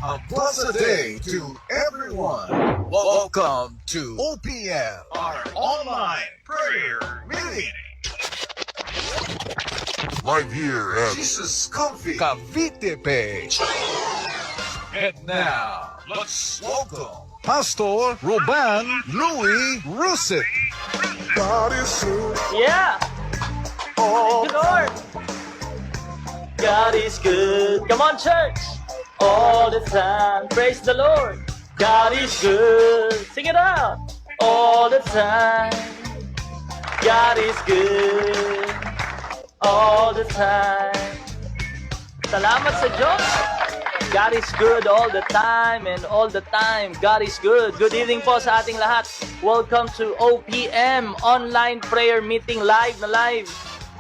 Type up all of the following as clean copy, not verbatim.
A blessed day to everyone. Welcome to OPM, our online prayer meeting. Live here at Jesus Coffee Cavite page. And now, let's welcome Pastor Ruben Louis Russet. God is so Yeah! Thank you, Lord! God is good. Come on, church! All the time. Praise the Lord. God is good. Sing it out. All the time. God is good. All the time. Salamat sa Diyos. God is good all the time and all the time. God is good. Good evening po sa ating lahat. Welcome to OPM, Online Prayer Meeting, live na live.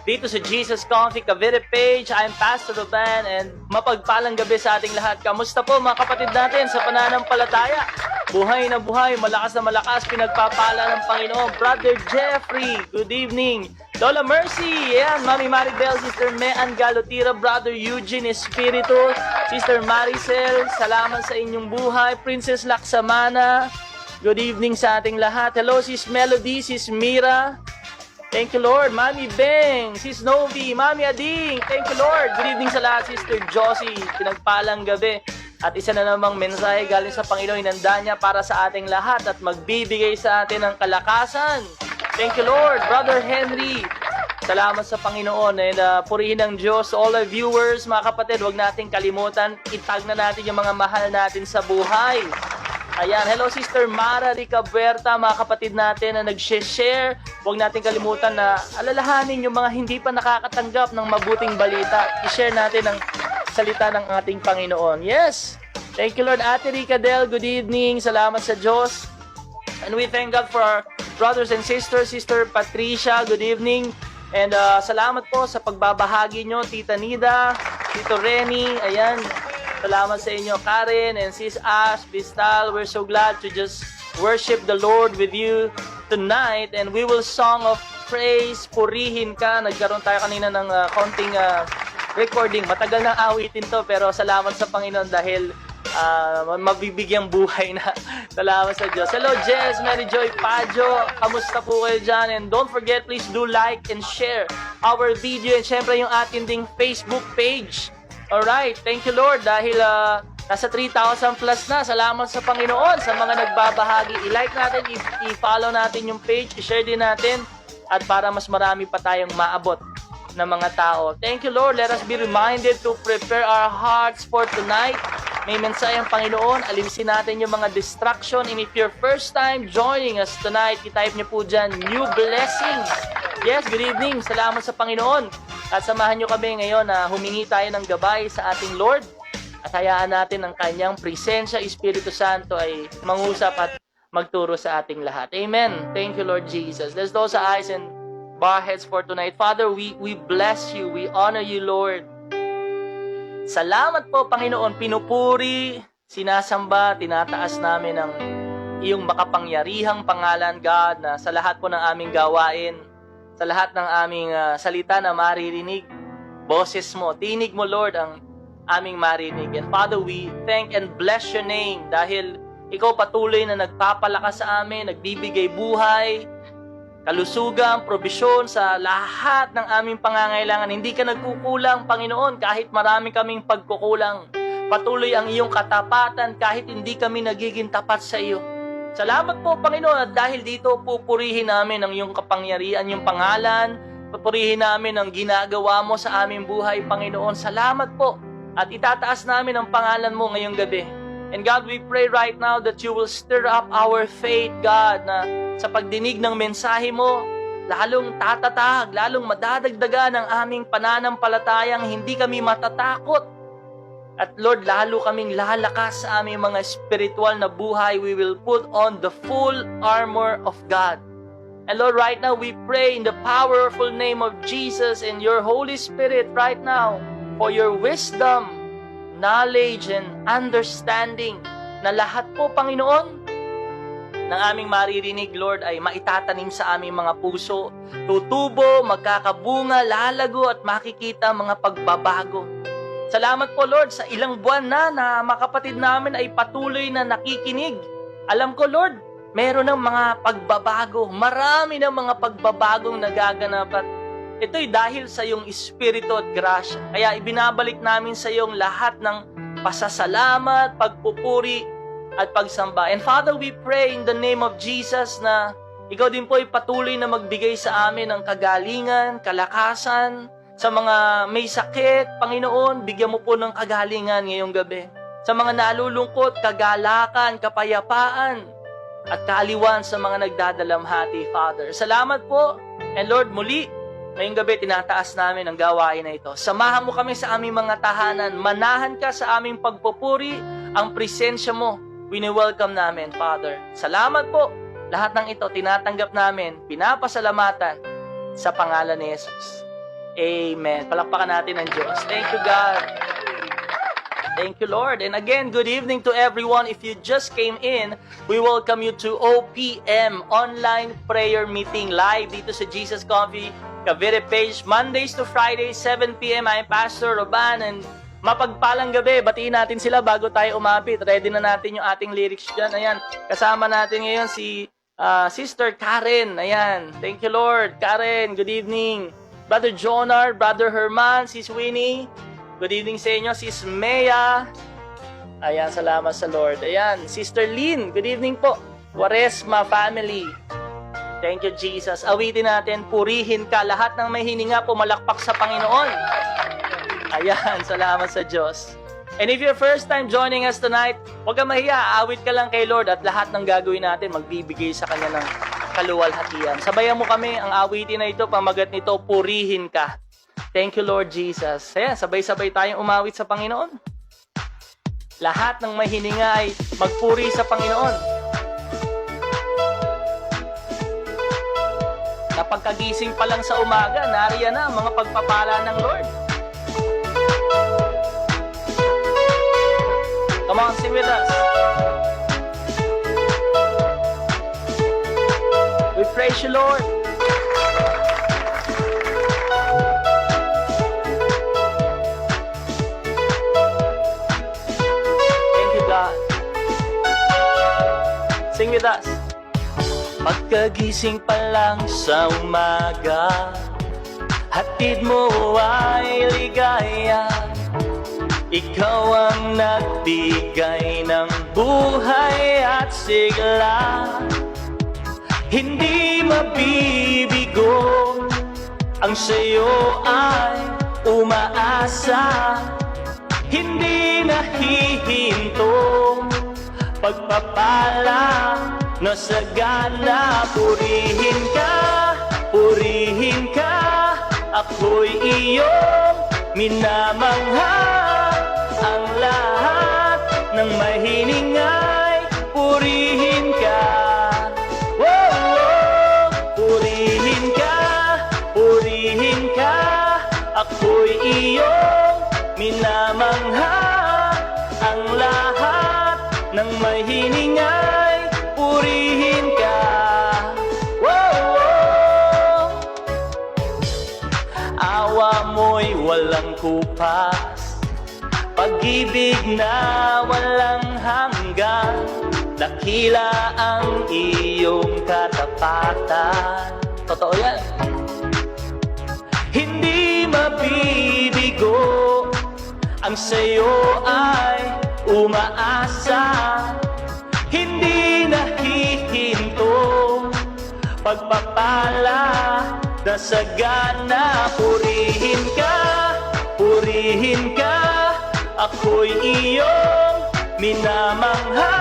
Dito sa Jesus Coffee Cavite page, I'm Pastor Ruben and mapagpalang gabi sa ating lahat. Kamusta po mga kapatid natin sa pananampalataya? Buhay na buhay, malakas na malakas, pinagpapala ng Panginoon. Brother Jeffrey, good evening. Lola Mercy, yan, Mami Maribel, Sister Mean Galotira, Brother Eugene Espiritu, Sister Maricel, salamat sa inyong buhay. Princess Laksamana, good evening sa ating lahat. Hello, Sis Melody, Sis Mira. Thank you, Lord. Mami Beng, Sis Novi, Mami Ading. Thank you, Lord. Good evening sa lahat, Sister Josie. Pinagpalang gabi. At isa na namang mensahe galing sa Panginoon, inanda niya para sa ating lahat at magbibigay sa atin ng kalakasan. Thank you, Lord. Brother Henry, salamat sa Panginoon. And purihin ng Diyos. All our viewers, mga kapatid, huwag natin kalimutan. Itag na natin yung mga mahal natin sa buhay. Ayan, hello Sister Mara Rica Buerta, mga kapatid natin na nag-share. Huwag natin kalimutan na alalahanin yung mga hindi pa nakakatanggap ng mabuting balita. I-share natin ang salita ng ating Panginoon. Yes! Thank you, Lord. Ate Rica Del, good evening. Salamat sa Diyos. And we thank God for our brothers and sisters. Sister Patricia, good evening. And salamat po sa pagbabahagi nyo, Tita Nida, Tito Renny, ayan. Salamat sa inyo, Karen and Sis Ash, Bistal. We're so glad to just worship the Lord with you tonight. And we will song of praise, purihin ka. Nagkaroon tayo kanina ng konting recording. Matagal nang awitin to, pero salamat sa Panginoon dahil mabibigyang buhay na. Salamat sa Diyos. Hello, Jess, Mary Joy Pajo. Kamusta po kayo dyan? And don't forget, please do like and share our video. And syempre yung ating ding Facebook page. Alright, thank you Lord dahil nasa 3,000 plus na. Salamat sa Panginoon sa mga nagbabahagi. I-like natin, i-follow natin yung page, i-share din natin at para mas marami pa tayong maabot na mga tao. Thank you Lord. Let us be reminded to prepare our hearts for tonight. May mensahe ang Panginoon. Alisin natin yung mga distraction. And if you're first time joining us tonight, i-type niyo po dyan, new blessings. Yes, good evening. Salamat sa Panginoon. At samahan nyo kami ngayon na humingi tayo ng gabay sa ating Lord at hayaan natin ang kanyang presensya, Espiritu Santo ay mangusap at magturo sa ating lahat. Amen. Thank you, Lord Jesus. Let's close our eyes and bow our heads for tonight. Father, we bless you. We honor you, Lord. Salamat po, Panginoon. Pinupuri, sinasamba, tinataas namin ang iyong makapangyarihang pangalan, God, na sa lahat po ng aming gawain, sa lahat ng aming salita na maririnig, boses mo, tinig mo, Lord, ang aming marinig. And Father, we thank and bless your name dahil ikaw patuloy na nagpapalakas sa amin, nagbibigay buhay, kalusugan, probisyon sa lahat ng aming pangangailangan. Hindi ka nagkukulang, Panginoon, kahit marami kaming pagkukulang. Patuloy ang iyong katapatan kahit hindi kami nagiging tapat sa iyo. Salamat po, Panginoon, at dahil dito pupurihin namin ang iyong kapangyarihan, yung pangalan, pupurihin namin ang ginagawa mo sa aming buhay, Panginoon. Salamat po, at itataas namin ang pangalan mo ngayong gabi. And God, we pray right now that you will stir up our faith, God, na sa pagdinig ng mensahe mo, lalong tatatag, lalong madadagdagan ang aming pananampalatayang hindi kami matatakot. At Lord, lalo kaming lalakas sa aming mga spiritual na buhay. We will put on the full armor of God. And Lord, right now we pray in the powerful name of Jesus and your Holy Spirit right now for your wisdom, knowledge, and understanding na lahat po, Panginoon, ng aming maririnig, Lord, ay maitatanim sa aming mga puso. Tutubo, magkakabunga, lalago at makikita mga pagbabago. Salamat po, Lord, sa ilang buwan na mga kapatid namin ay patuloy na nakikinig. Alam ko, Lord, meron ng mga pagbabago. Marami ng mga pagbabagong nagaganap at ito'y dahil sa iyong Espiritu at grasya. Kaya ibinabalik namin sa iyong lahat ng pasasalamat, pagpupuri, at pagsamba. And Father, we pray in the name of Jesus na ikaw din po ay patuloy na magbigay sa amin ng kagalingan, kalakasan, sa mga may sakit, Panginoon, bigyan mo po ng kagalingan ngayong gabi. Sa mga nalulungkot, kagalakan, kapayapaan, at kaaliwan sa mga nagdadalamhati, Father. Salamat po. And Lord, muli, ngayong gabi, tinataas namin ang gawain na ito. Samahan mo kami sa aming mga tahanan. Manahan ka sa aming pagpupuri, ang presensya mo. Wini-welcome namin, Father. Salamat po. Lahat ng ito, tinatanggap namin, pinapasalamatan sa pangalan ni Jesus. Amen. Palakpakan natin ang Diyos. Thank you, God. Thank you, Lord. And again, good evening to everyone. If you just came in, we welcome you to OPM, Online Prayer Meeting, live dito sa Jesus Coffee, Cavite page, Mondays to Fridays, 7 p.m. I'm Pastor Roban, and mapagpalang gabi. Batiin natin sila bago tayo umapit. Ready na natin yung ating lyrics dyan. Ayan, kasama natin ngayon si Sister Karen. Ayan, thank you, Lord. Karen, good evening. Brother Jonar, Brother Herman, Sis Winnie. Good evening sa inyo, Sis Mea. Ayan, salamat sa Lord. Ayan, Sister Lynn, good evening po. Quaresma family. Thank you, Jesus. Awitin natin, purihin ka. Lahat ng may hininga, pumalakpak sa Panginoon. Ayan, salamat sa Diyos. And if you're first time joining us tonight, huwag kang mahiya, awit ka lang kay Lord at lahat ng gagawin natin, magbibigay sa Kanya ng kaluwalhatian. Sabayan mo kami, ang awitin na ito, pamagat nito, purihin ka. Thank you, Lord Jesus. Ayan, sabay-sabay tayong umawit sa Panginoon. Lahat ng may hininga ay magpuri sa Panginoon. Napagkagising pa lang sa umaga, nariyan na ang mga pagpapala ng Lord. Come on, sing with us. We praise you, Lord. Thank you, God. Sing with us. Pagkagising pa lang sa umaga, hatid mo ay ligaya. Ikaw ang nagbigay ng buhay at sigla. Hindi mabibigo, ang sayo ay umaasa. Hindi nahihinto, pagpapala na sagana. Purihin ka, ako'y iyong minamangha. Ang lahat ng mahiningay, purihin ka. Purihin ka, ako'y iyong minamangha. Ang lahat ng mahiningay, purihin ka. Awa mo'y walang kupas, pag-ibig na walang hanggan. Dakila ang iyong katapatan. Totoo yan. Hindi mabibigo, ang sayo ay umaasa. Hindi nahihinto, pagpapala na sagana. Purihin ka, ako'y iyong minamangha.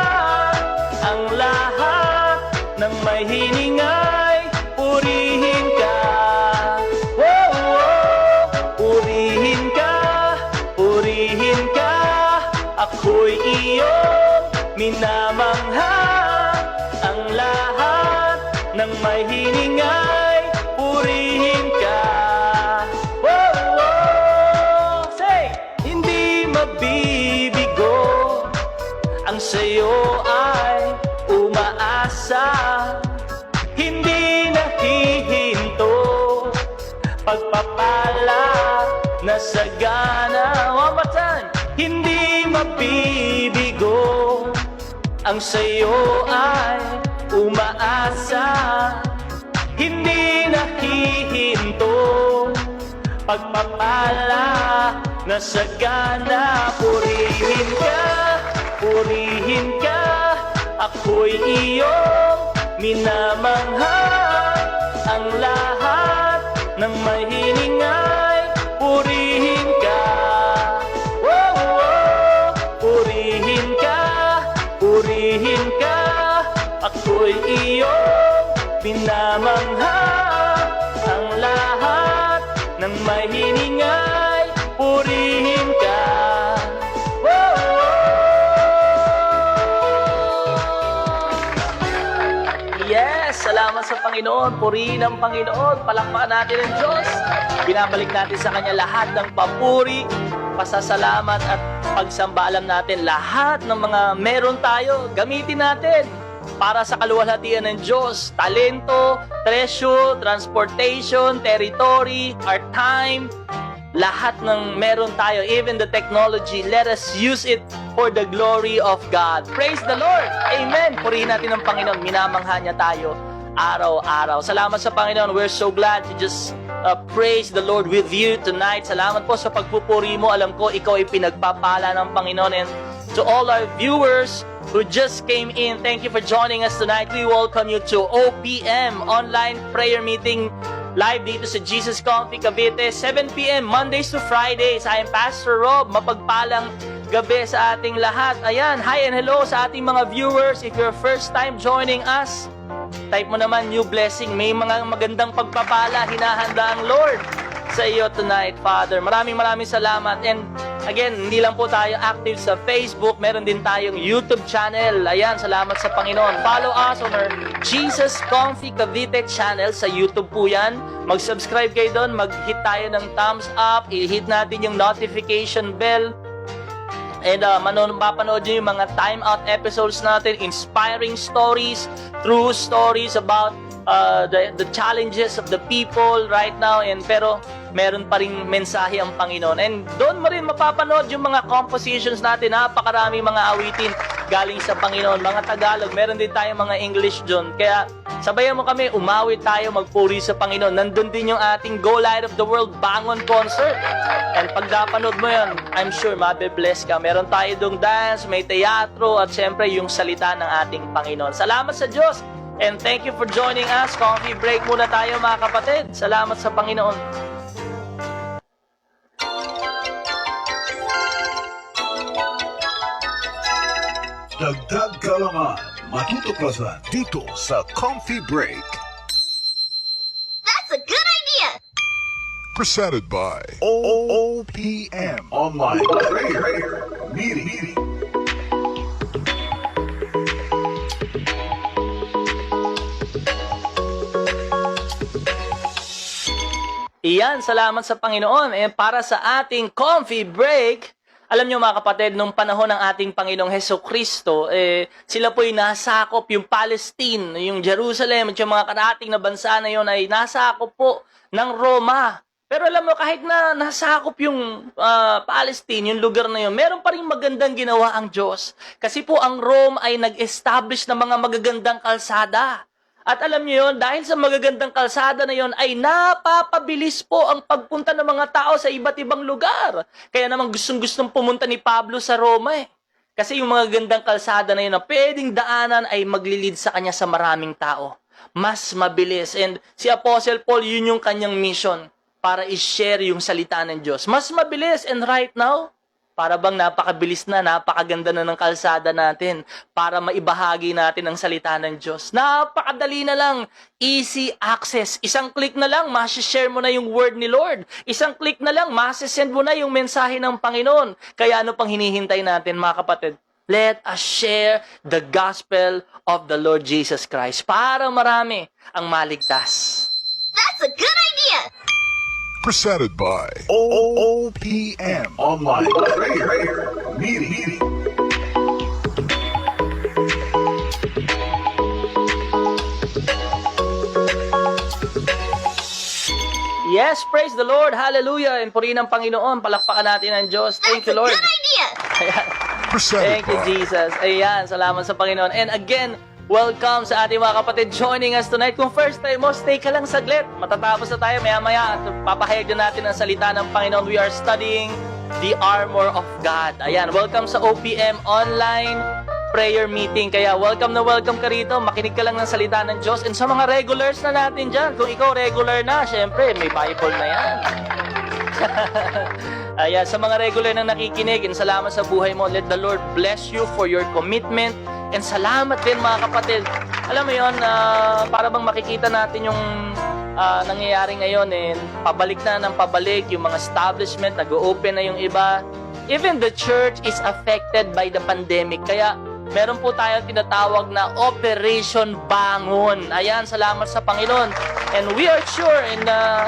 Ang lahat ng may hiningay, purihin ka. Purihin ka, ako'y iyong minamangha. Ang lahat ng may hiningay, purihin ka. Say, hindi mabibigo, ang sayo ay umaasa. Hindi nahihinto, pagpapala na sagana. One more time. ang sa'yo ay umaasa, hindi nahihinto. Pagpapala na sagana, purihin ka, ako'y iyong minamangha. Ang lahat ng mahiningay, purihin ka. Oh, oh, purihin ka, ako'y iyong minamangha. Ang lahat ng mahiningay, purihin ka. Oh, yes, salamat sa Panginoon. Purihin ang Panginoon. Palakpakan natin ang Diyos. Binabalik natin sa Kanya lahat ng papuri, pasasalamat at pagsambalang natin. Lahat ng mga meron tayo, gamitin natin para sa kaluwalhatian ng Diyos. Talento, treasure, transportation, territory, our time, lahat ng meron tayo, even the technology, let us use it for the glory of God. Praise the Lord! Amen! Purihin natin ang Panginoon. Minamangha niya tayo araw-araw. Salamat sa Panginoon. We're so glad to just praise the Lord with you tonight. Salamat po sa pagpupuri mo. Alam ko, ikaw ay pinagpapala ng Panginoon. And to all our viewers who just came in, thank you for joining us tonight. We welcome you to OPM, Online Prayer Meeting, live dito sa Jesus Coffee Cavite, 7 p.m. Mondays to Fridays. I am Pastor Rob. Mapagpalang gabi sa ating lahat. Ayan, hi and hello sa ating mga viewers. If you're first time joining us, type mo naman new blessing. May mga magandang pagpapala hinahanda ang Lord sa iyo tonight, Father. Maraming salamat. And again, hindi lang po tayo active sa Facebook, meron din tayong YouTube channel. Ayan, salamat sa Panginoon. Follow us on our Jesus Coffee Cavite channel sa YouTube po yan. Mag-subscribe kayo doon, mag-hit tayo ng thumbs up, i-hit natin yung notification bell. And mapapanood nyo yung mga time out episodes natin, inspiring stories, true stories about the challenges of the people right now. And pero meron pa rin mensahe ang Panginoon. And doon mo rin mapapanood yung mga compositions natin. Napakarami mga awitin galing sa Panginoon. Mga Tagalog, meron din tayong mga English doon. Kaya sabayan mo kami, umawit tayo, magpuri sa Panginoon. Nandun din yung ating Go Light of the World Bangon Concert. And pag napanood mo yun, I'm sure mabe-bless ka. Meron tayo doong dance, may teatro, at syempre yung salita ng ating Panginoon. Salamat sa Diyos! And thank you for joining us. Coffee break muna tayo mga kapatid. Salamat sa Panginoon. Dagdag kalaman, matutuklasan dito sa Coffee Break. That's a good idea! Presented by OPM Online Prayer Meeting. Iyan, salamat sa Panginoon. And para sa ating Coffee Break, alam nyo mga kapatid, nung panahon ng ating Panginoong Hesukristo, sila po'y nasakop, yung Palestine, yung Jerusalem, at yung mga karating na bansa na yun ay nasakop po ng Roma. Pero alam mo, kahit na nasakop yung Palestine, yung lugar na yun, meron pa rin magandang ginawa ang Diyos. Kasi po ang Rome ay nag-establish ng mga magagandang kalsada. At alam niyo yun, dahil sa magagandang kalsada na yon ay napapabilis po ang pagpunta ng mga tao sa iba't ibang lugar. Kaya naman gustong-gustong pumunta ni Pablo sa Roma eh. Kasi yung mga gandang kalsada na yun na pwedeng daanan ay maglilid sa kanya sa maraming tao. Mas mabilis. And si Apostle Paul, yun yung kanyang mission para i-share yung salita ng Diyos. Mas mabilis. And right now, para bang napakabilis na, napakaganda na ng kalsada natin para maibahagi natin ang salita ng Diyos. Napakadali na lang, easy access. Isang click na lang, masishare mo na yung word ni Lord. Isang click na lang, masisend mo na yung mensahe ng Panginoon. Kaya ano pang hinihintay natin mga kapatid? Let us share the gospel of the Lord Jesus Christ para marami ang maligtas. That's a good idea! presented by OPM Online Prayer Meeting. Yes, praise the Lord. Hallelujah. And purihin ang Panginoon. Palakpakan natin ang Diyos. Thank you, Lord. Good idea! Ayan. Presented Thank you, by Jesus. Ayan, salamat sa Panginoon. And again, welcome sa ating mga kapatid joining us tonight. Kung first time mo, stay ka lang saglit. Matatapos na tayo maya-maya at papahayag na natin ang salita ng Panginoon. We are studying the armor of God. Ayan, welcome sa OPM online prayer meeting. Kaya welcome na welcome ka rito. Makinig ka lang ng salita ng Diyos. And sa mga regulars na natin dyan, kung ikaw regular na, syempre, may Bible na yan. Ayan, sa mga regular na nakikinig, and salamat sa buhay mo. Let the Lord bless you for your commitment. And salamat din mga kapatid. Alam mo yun, para bang makikita natin yung nangyayari ngayon, pabalik na ng pabalik, yung mga establishment, nag-open na yung iba. Even the church is affected by the pandemic. Kaya meron po tayo tinatawag na Operation Bangon. Ayan, salamat sa Panginoon. And we are sure,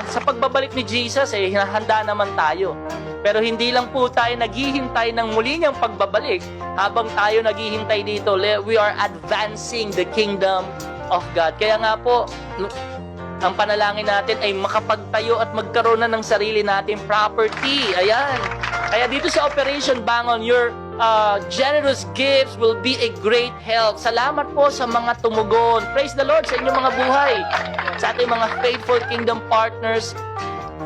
sa pagbabalik ni Jesus, handa naman tayo. Pero hindi lang po tayo naghihintay ng muli niyang pagbabalik. Habang tayo naghihintay dito, we are advancing the kingdom of God. Kaya nga po, ang panalangin natin ay makapagtayo at magkaroon na ng sarili nating property. Ayan. Kaya dito sa Operation Bangon, your generous gifts will be a great help. Salamat po sa mga tumugon. Praise the Lord sa inyong mga buhay. Sa ating mga faithful kingdom partners,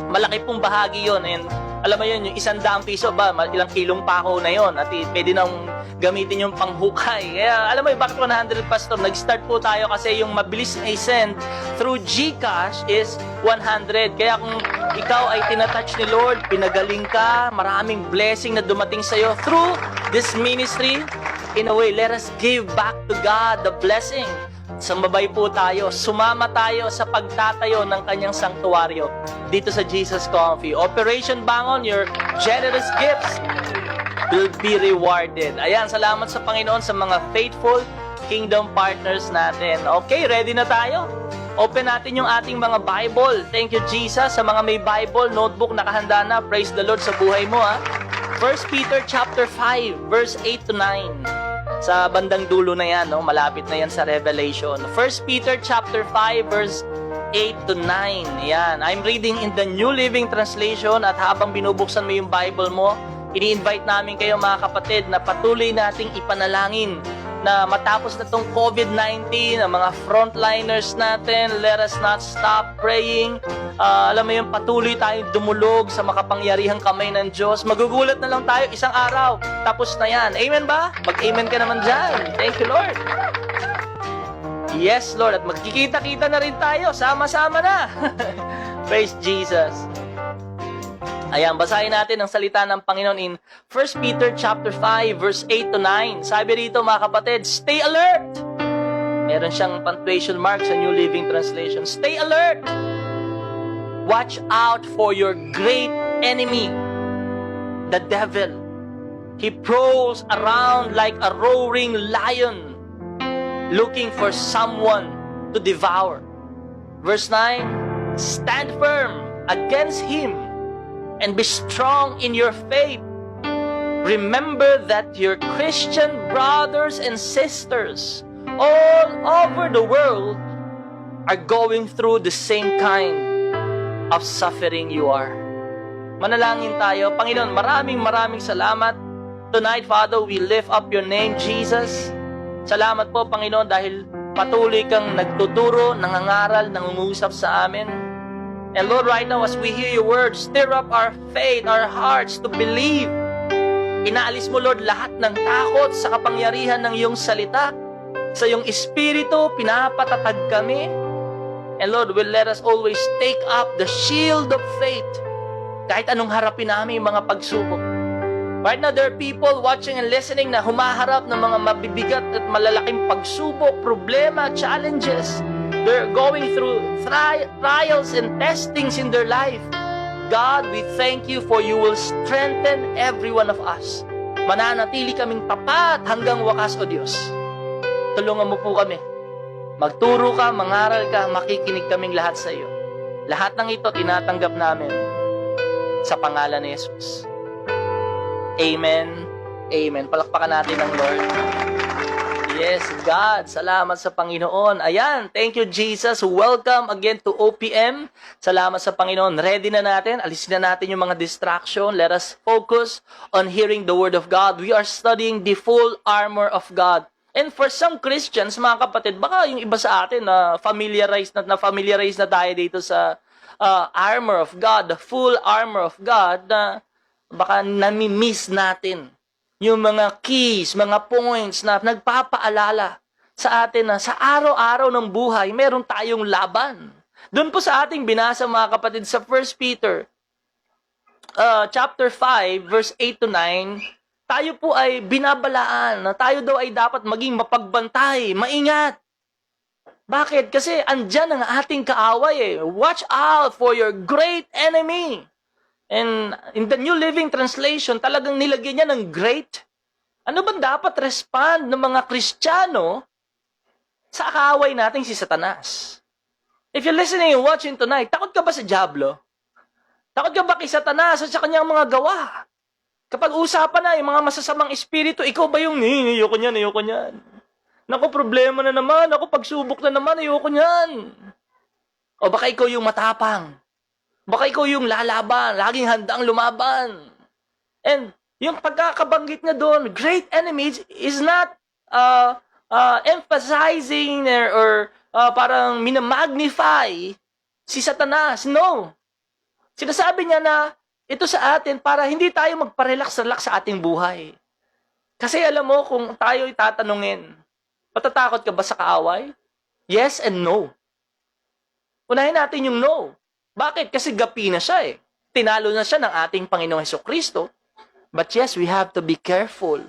malaki pong bahagi yon. And alam mo yun, yung 100 piso ba, ilang kilong pako na yon. At pwede nang gamitin yung panghukay. Kaya alam mo yung bakit 100, Pastor? Nag-start po tayo kasi yung mabilis na i-send through GCash is 100. Kaya kung ikaw ay tinatouch ni Lord, pinagaling ka, maraming blessing na dumating sa'yo through this ministry, in a way, let us give back to God the blessing. Sumabay po tayo, sumama tayo sa pagtatayo ng kanyang sanktuaryo dito sa Jesus Coffee. Operation Bangon, your generous gifts will be rewarded. Ayan, salamat sa Panginoon sa mga faithful kingdom partners natin. Okay, ready na tayo? Open natin yung ating mga Bible. Thank you, Jesus. Sa mga may Bible, notebook, nakahanda na. Praise the Lord sa buhay mo, ha? 1 Peter chapter 5, verse 8 to 9. Sa bandang dulo na yan, no? Malapit na yan sa Revelation. 1 Peter chapter 5, verse 8 to 9. Yan. I'm reading in the New Living Translation at habang binubuksan mo yung Bible mo, ini-invite namin kayo mga kapatid na patuloy nating ipanalangin na matapos na itong COVID-19, ang mga frontliners natin, let us not stop praying. Alam mo yung patuloy tayong dumulog sa makapangyarihang kamay ng Diyos. Magugulat na lang tayo isang araw, tapos na yan. Amen ba? Mag-amen ka naman dyan. Thank you, Lord. Yes, Lord. At magkikita-kita na rin tayo. Sama-sama na. Praise Jesus. Ayan, basahin natin ang salita ng Panginoon in 1 Peter chapter 5, verse 8 to 9. Sabi rito mga kapatid, stay alert! Meron siyang punctuation mark sa New Living Translation. Stay alert! Watch out for your great enemy, the devil. He prowls around like a roaring lion, looking for someone to devour. Verse 9, stand firm against him and be strong in your faith. Remember that your Christian brothers and sisters all over the world are going through the same kind of suffering you are. Manalangin tayo. Panginoon, maraming salamat. Tonight, Father, we lift up your name, Jesus. Salamat po, Panginoon, dahil patuloy kang nagtuturo, nangangaral, nangungusap sa amin. And Lord, right now, as we hear your words, stir up our faith, our hearts to believe. Inaalis mo, Lord, lahat ng takot sa kapangyarihan ng iyong salita. Sa iyong espiritu, pinapatatag kami. And Lord, will let us always take up the shield of faith. Kahit anong harapin namin yung mga pagsubok. Right now, there are people watching and listening na humaharap ng mga mabibigat at malalaking pagsubok, problema, challenges. They're going through trials and testings in their life. God, we thank you for you will strengthen every one of us. Mananatili kaming tapat hanggang wakas, O Diyos. Tulungan mo po kami. Magturo ka, mangaral ka, makikinig kaming lahat sa iyo. Lahat ng ito tinatanggap namin sa pangalan ni Jesus. Amen. Amen. Palakpakan natin ang Lord. Yes, God. Salamat sa Panginoon. Ayan, thank you, Jesus. Welcome again to OPM. Salamat sa Panginoon. Ready na natin. Alisin na natin yung mga distraction. Let us focus on hearing the Word of God. We are studying the full armor of God. And for some Christians, mga kapatid, baka yung iba sa atin na familiarize na tayo dito sa armor of God, the full armor of God, na baka nami-miss natin yung mga keys, mga points na nagpapaalala sa atin na sa araw-araw ng buhay, meron tayong laban. Doon po sa ating binasa, mga kapatid, sa 1 Peter chapter 5, verse 8 to 9, tayo po ay binabalaan na tayo daw ay dapat maging mapagbantay, maingat. Bakit? Kasi andyan ang ating kaaway eh. Watch out for your great enemy. And in the New Living Translation, talagang nilagyan niya ng great. Ano ba dapat respond ng mga Kristiyano sa kaaway nating si Satanas? If you're listening and watching tonight, takot ka ba sa Diablo? Takot ka ba kay Satanas at sa kanyang mga gawa? Kapag usapan na yung mga masasamang espiritu, ikaw ba yung ayoko niyan. Naku, problema na naman. Naku, pagsubok na naman, ayoko niyan. O baka ikaw yung matapang. Baka ikaw yung lalaban, laging handang lumaban. And yung pagkakabanggit niya doon, great enemies is not emphasizing or parang minamagnify si Satanas. No. Sinasabi niya na ito sa atin para hindi tayo magparelax-relax sa ating buhay. Kasi alam mo, kung tayo itatanungin, matatakot ka ba sa kaaway? Yes and no. Unahin natin yung no. Bakit? Kasi gapi na siya eh. Tinalo na siya ng ating Panginoong Hesukristo. But yes, we have to be careful.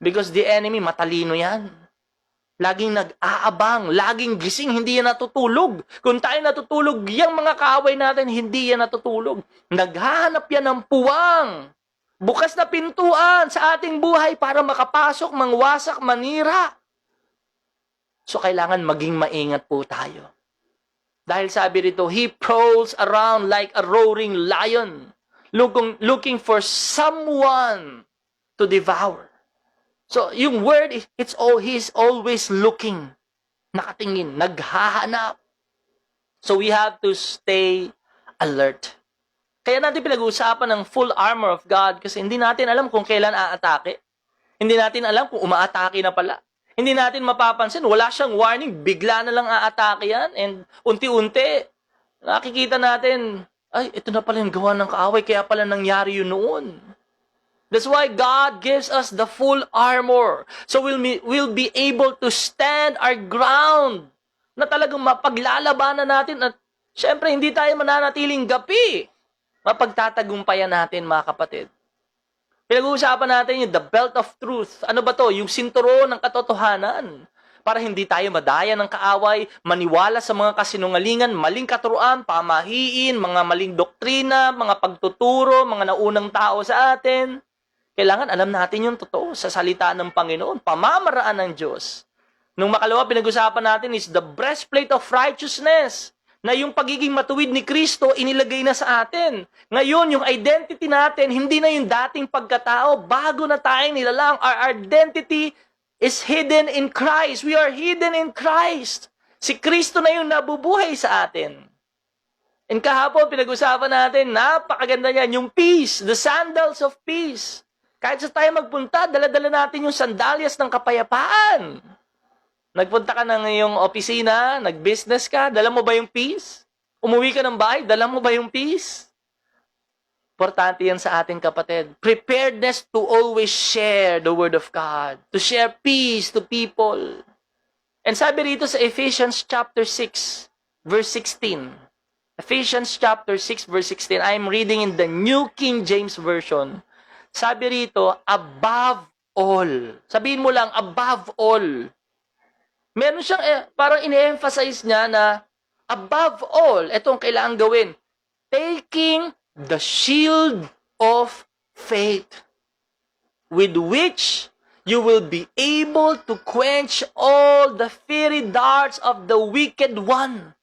Because the enemy, matalino yan. Laging nag-aabang, laging gising, hindi yan natutulog. Kung tayo natutulog, yung mga kaaway natin, hindi yan natutulog. Naghahanap yan ng puwang. Bukas na pintuan sa ating buhay para makapasok, mangwasak, manira. So kailangan maging maingat po tayo. Dahil sabi rito, he prowls around like a roaring lion, looking for someone to devour. So, yung word, he's always looking. Nakatingin, naghahanap. So, we have to stay alert. Kaya natin pinag-uusapan ng full armor of God kasi hindi natin alam kung kailan aatake. Hindi natin alam kung umaatake na pala. Hindi natin mapapansin, wala siyang warning, bigla na lang aatake yan, and unti-unti, nakikita natin, ay, ito na pala yung gawa ng kaaway, kaya pala nangyari yun noon. That's why God gives us the full armor, so we'll be able to stand our ground, na talagang mapaglalabanan natin, at syempre, hindi tayo mananatiling gapi, mapagtatagumpayan natin, mga kapatid. Pinag-uusapan natin yung the belt of truth. Ano ba to? Yung sinturon ng katotohanan. Para hindi tayo madaya ng kaaway, maniwala sa mga kasinungalingan, maling katuruan, pamahiin, mga maling doktrina, mga pagtuturo, mga naunang tao sa atin. Kailangan alam natin yung totoo sa salita ng Panginoon, pamamaraan ng Diyos. Nung makalawa, pinag-usapan natin is the breastplate of righteousness. Na yung pagiging matuwid ni Kristo, inilagay na sa atin. Ngayon, yung identity natin, hindi na yung dating pagkatao, bago na tayong nilalang. Our identity is hidden in Christ. We are hidden in Christ. Si Kristo na yung nabubuhay sa atin. And kahapon, pinag-usapan natin, napakaganda niyan, yung peace, the sandals of peace. Kahit sa tayo magpunta, dala-dala natin yung sandalyas ng kapayapaan. Nagpunta ka ng iyong opisina, nag-business ka, dala mo ba yung peace? Umuwi ka ng bahay, dala mo ba yung peace? Importante yan sa ating kapatid. Preparedness to always share the Word of God. To share peace to people. And sabi rito sa Ephesians chapter 6, verse 16. Ephesians chapter 6, verse 16. I'm reading in the New King James Version. Sabi rito, above all. Sabihin mo lang, above all. Meron siyang, parang ine-emphasize niya na above all, itong kailangan gawin, taking the shield of faith, with which you will be able to quench all the fiery darts of the wicked one.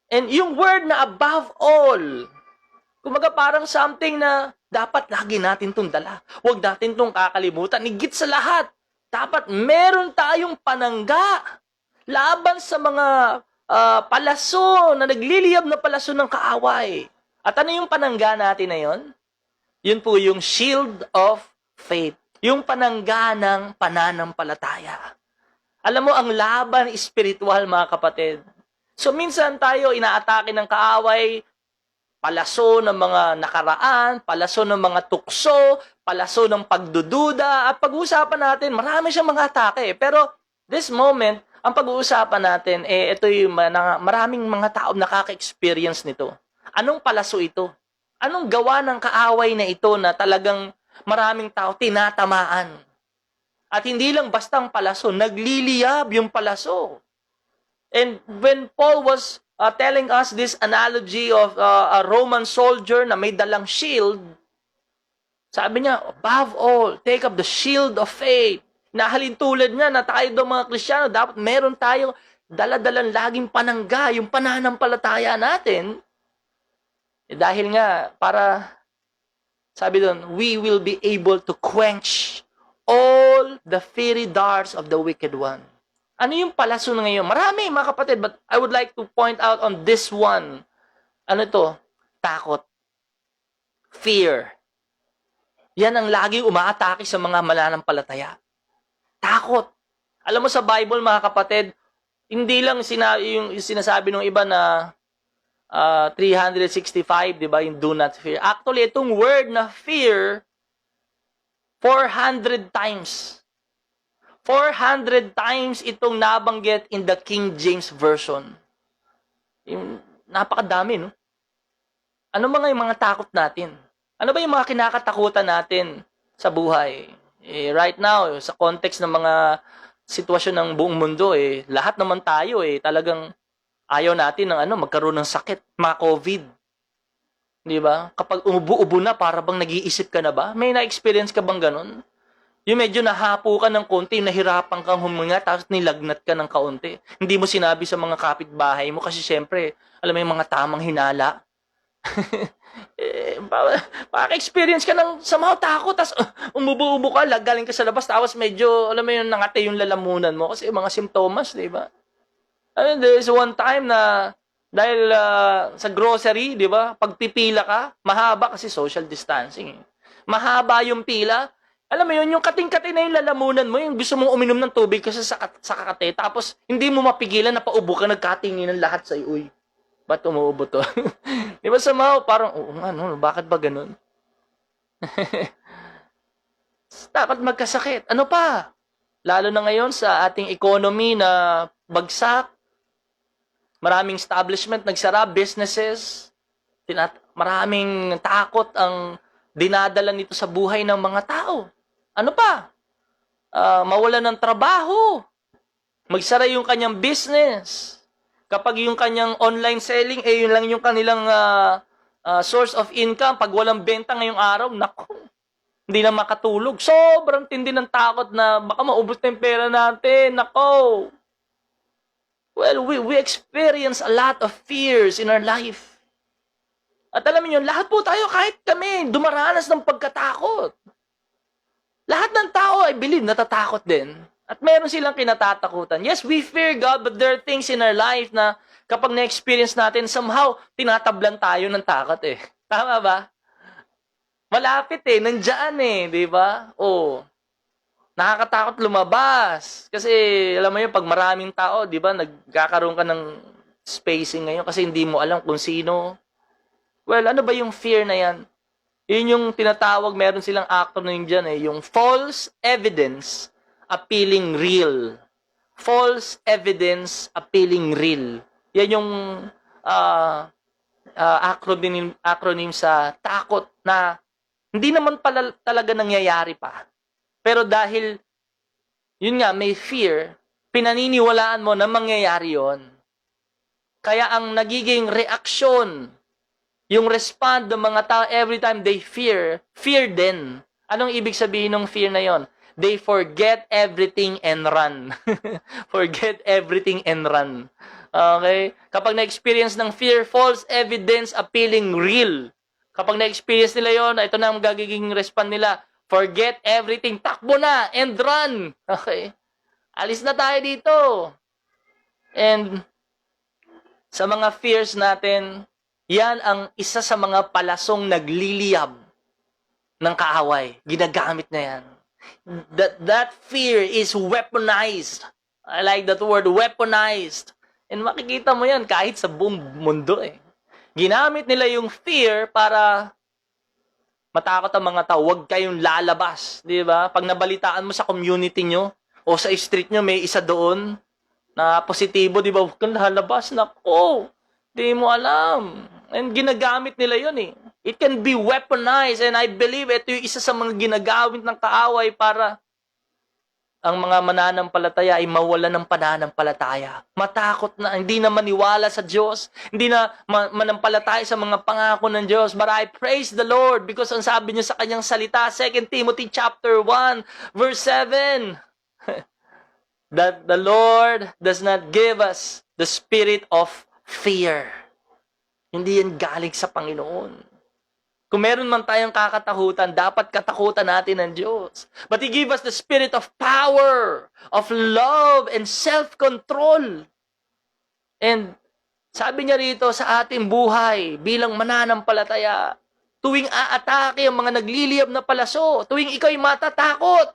And yung word na above all, kumaga parang something na dapat lagi natin itong dala. Huwag natin itong kakalimutan. Higit sa lahat, dapat meron tayong panangga laban sa mga palaso na nagliliyab na palaso ng kaaway. At ano yung panangga natin na yun? Yun po yung shield of faith. Yung panangga ng pananampalataya. Alam mo, ang laban espiritual, mga kapatid. So, minsan tayo inaatake ng kaaway, palaso ng mga nakaraan, palaso ng mga tukso, palaso ng pagdududa, at pag-uusapan natin, marami siyang mga atake. Pero, this moment, ang pag-uusapan natin, ito yung maraming mga tao nakaka-experience nito. Anong palaso ito? Anong gawa ng kaaway na ito na talagang maraming tao tinatamaan? At hindi lang bastang palaso, nagliliyab yung palaso. And when Paul was telling us this analogy of a Roman soldier na may dalang shield, sabi niya, above all, take up the shield of faith. Nahalintulad niya na tayo daw mga Kristiyano, dapat meron tayong daladalang laging panangga, yung pananampalataya natin. Dahil nga, para, sabi doon, we will be able to quench all the fiery darts of the wicked one. Ano yung palaso na ngayon? Marami, mga kapatid, but I would like to point out on this one. Ano ito? Takot. Fear. Yan ang laging umaatake sa mga mananampalataya. Takot. Alam mo sa Bible, mga kapatid, hindi lang yung sinasabi ng iba na 365, di ba? Yung do not fear. Actually, itong word na fear, 400 times. 400 times itong nabanggit in the King James Version. Napakadami, no? Ano yung mga takot natin? Ano ba yung mga kinakatakutan natin sa buhay? Right now, sa context ng mga sitwasyon ng buong mundo, lahat naman tayo, talagang ayaw natin ng magkaroon ng sakit, mga COVID. Di ba? Kapag umubo-ubo na, para bang nag-iisip ka na ba? May na-experience ka bang ganun? Yung medyo nahapo ka ng konti, nahirapan kang huminga, tapos nilagnat ka ng kaunti. Hindi mo sinabi sa mga kapitbahay mo kasi syempre, alam mo yung mga tamang hinala. Paka-experience ka ng somehow takot, tapos umubo-ubo ka, galing ka sa labas, tapos medyo, alam mo yung nangate yung lalamunan mo kasi yung mga simptomas, di ba? There's one time na dahil sa grocery, di ba? Pagpipila ka, mahaba kasi social distancing. Mahaba yung pila. Alam mo yun, yung kating-kating na yung lalamunan mo, yung gusto mong uminom ng tubig kasi sa kakate, tapos hindi mo mapigilan na paubo ka, nagkatingin ng lahat sa'yo. Uy, ba't umuubo to? Di ba somehow, parang, bakit ba ganun? Dapat magkasakit. Ano pa? Lalo na ngayon sa ating economy na bagsak, maraming establishment nagsara, businesses, maraming takot ang dinadala nito sa buhay ng mga tao. Ano pa? Mawalan ng trabaho. Magsara yung kanyang business. Kapag yung kanyang online selling, yun lang yung kanilang source of income. Pag walang benta ngayong araw, naku, hindi na makatulog. Sobrang tindi ng takot na baka maubos na yung pera natin. Nako. Well, we experience a lot of fears in our life. At alam niyo, lahat po tayo, kahit kami, dumaranas ng pagkatakot. Lahat ng tao, I believe, natatakot din. At meron silang kinatatakutan. Yes, we fear God, but there are things in our life na kapag na-experience natin, somehow, tinatablan tayo ng takot eh. Tama ba? Malapit nandiyan di ba? Nakakatakot lumabas. Kasi, alam mo yun, pag maraming tao, di ba, nagkakaroon ka ng spacing ngayon kasi hindi mo alam kung sino. Well, ano ba yung fear na yan? Yun yung tinatawag, meron silang acronym dyan yung false evidence appealing real. False evidence appealing real. Yan yung acronym sa takot na hindi naman pala talaga nangyayari pa. Pero dahil, yun nga, may fear, pinaniniwalaan mo na mangyayari yon. Kaya ang nagiging reaksyon, yung respond ng mga tao every time they fear din. Anong ibig sabihin ng fear na yon? They forget everything and run. Forget everything and run. Okay? Kapag na-experience ng fear, false evidence appealing real. Kapag na-experience nila yon, ito na ang gagiging respond nila. Forget everything. Takbo na and run. Okay? Alis na tayo dito. And sa mga fears natin, yan ang isa sa mga palasong nagliliyab ng kaaway. Ginagamit na yan. That fear is weaponized. I like that word, weaponized. And makikita mo yan kahit sa buong mundo eh. Ginamit nila yung fear para matakot ang mga tao. Huwag kayong lalabas. Di ba? Pag nabalitaan mo sa community nyo o sa street nyo, may isa doon na positibo, di ba? Huwag kang lalabas. Nako, di mo alam. And ginagamit nila yun eh. It can be weaponized and I believe ito yung isa sa mga ginagamit ng kaaway para ang mga mananampalataya ay mawala ng pananampalataya. Matakot na, hindi na maniwala sa Diyos, hindi na manampalataya sa mga pangako ng Diyos. But I praise the Lord because ang sabi niyo sa kanyang salita, 2 Timothy chapter 1, verse 7, that the Lord does not give us the spirit of fear. Hindi yan galing sa Panginoon. Kung meron man tayong kakatakutan, dapat katakutan natin ng Diyos. But He gave us the spirit of power, of love, and self-control. And sabi niya rito sa ating buhay bilang mananampalataya, tuwing aatake ang mga nagliliyab na palaso, tuwing ikaw'y matatakot.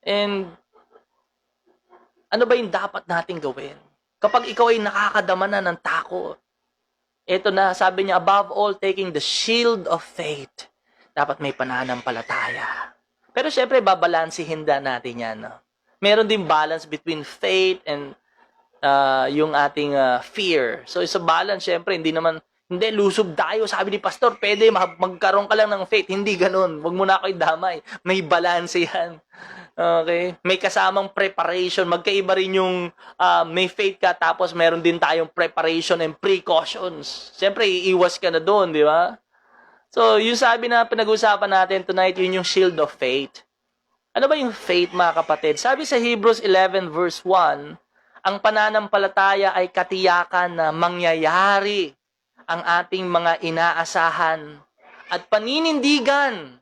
And ano ba yung dapat nating gawin? Kapag ikaw ay nakakadama na ng takot, ito na, sabi niya, above all, taking the shield of faith. Dapat may pananampalataya. Pero syempre, babalansihin natin yan. No? Meron din balance between faith and yung ating fear. So, sa balance, syempre, hindi lusob tayo. Sabi ni Pastor, pwede magkaroon ka lang ng faith. Hindi ganun. Huwag mo na kayo damay. May balance yan. Okay? May kasamang preparation. Magkaiba rin yung may faith ka tapos meron din tayong preparation and precautions. Siyempre, iiwas ka na doon, di ba? So, yung sabi na pinag-usapan natin tonight, yun yung shield of faith. Ano ba yung faith, mga kapatid? Sabi sa Hebrews 11 verse 1, ang pananampalataya ay katiyakan na mangyayari ang ating mga inaasahan at paninindigan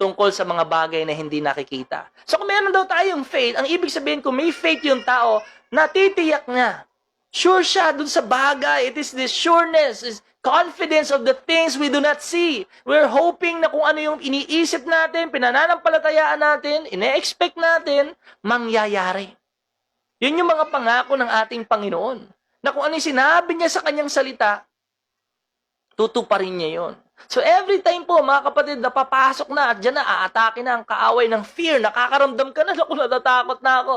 tungkol sa mga bagay na hindi nakikita. So kung meron daw tayong faith, ang ibig sabihin kung may faith yung tao, natitiyak niya. Sure siya dun sa bagay. It is this sureness, is confidence of the things we do not see. We're hoping na kung ano yung iniisip natin, pinananampalatayaan natin, ine-expect natin, mangyayari. Yun yung mga pangako ng ating Panginoon. Na kung ano yung sinabi niya sa kanyang salita, tutuparin niya yun. So every time po, mga kapatid, napapasok na at dyan na, aatake na ang kaaway ng fear, nakakaramdam ka na, naku, natatakot na ako.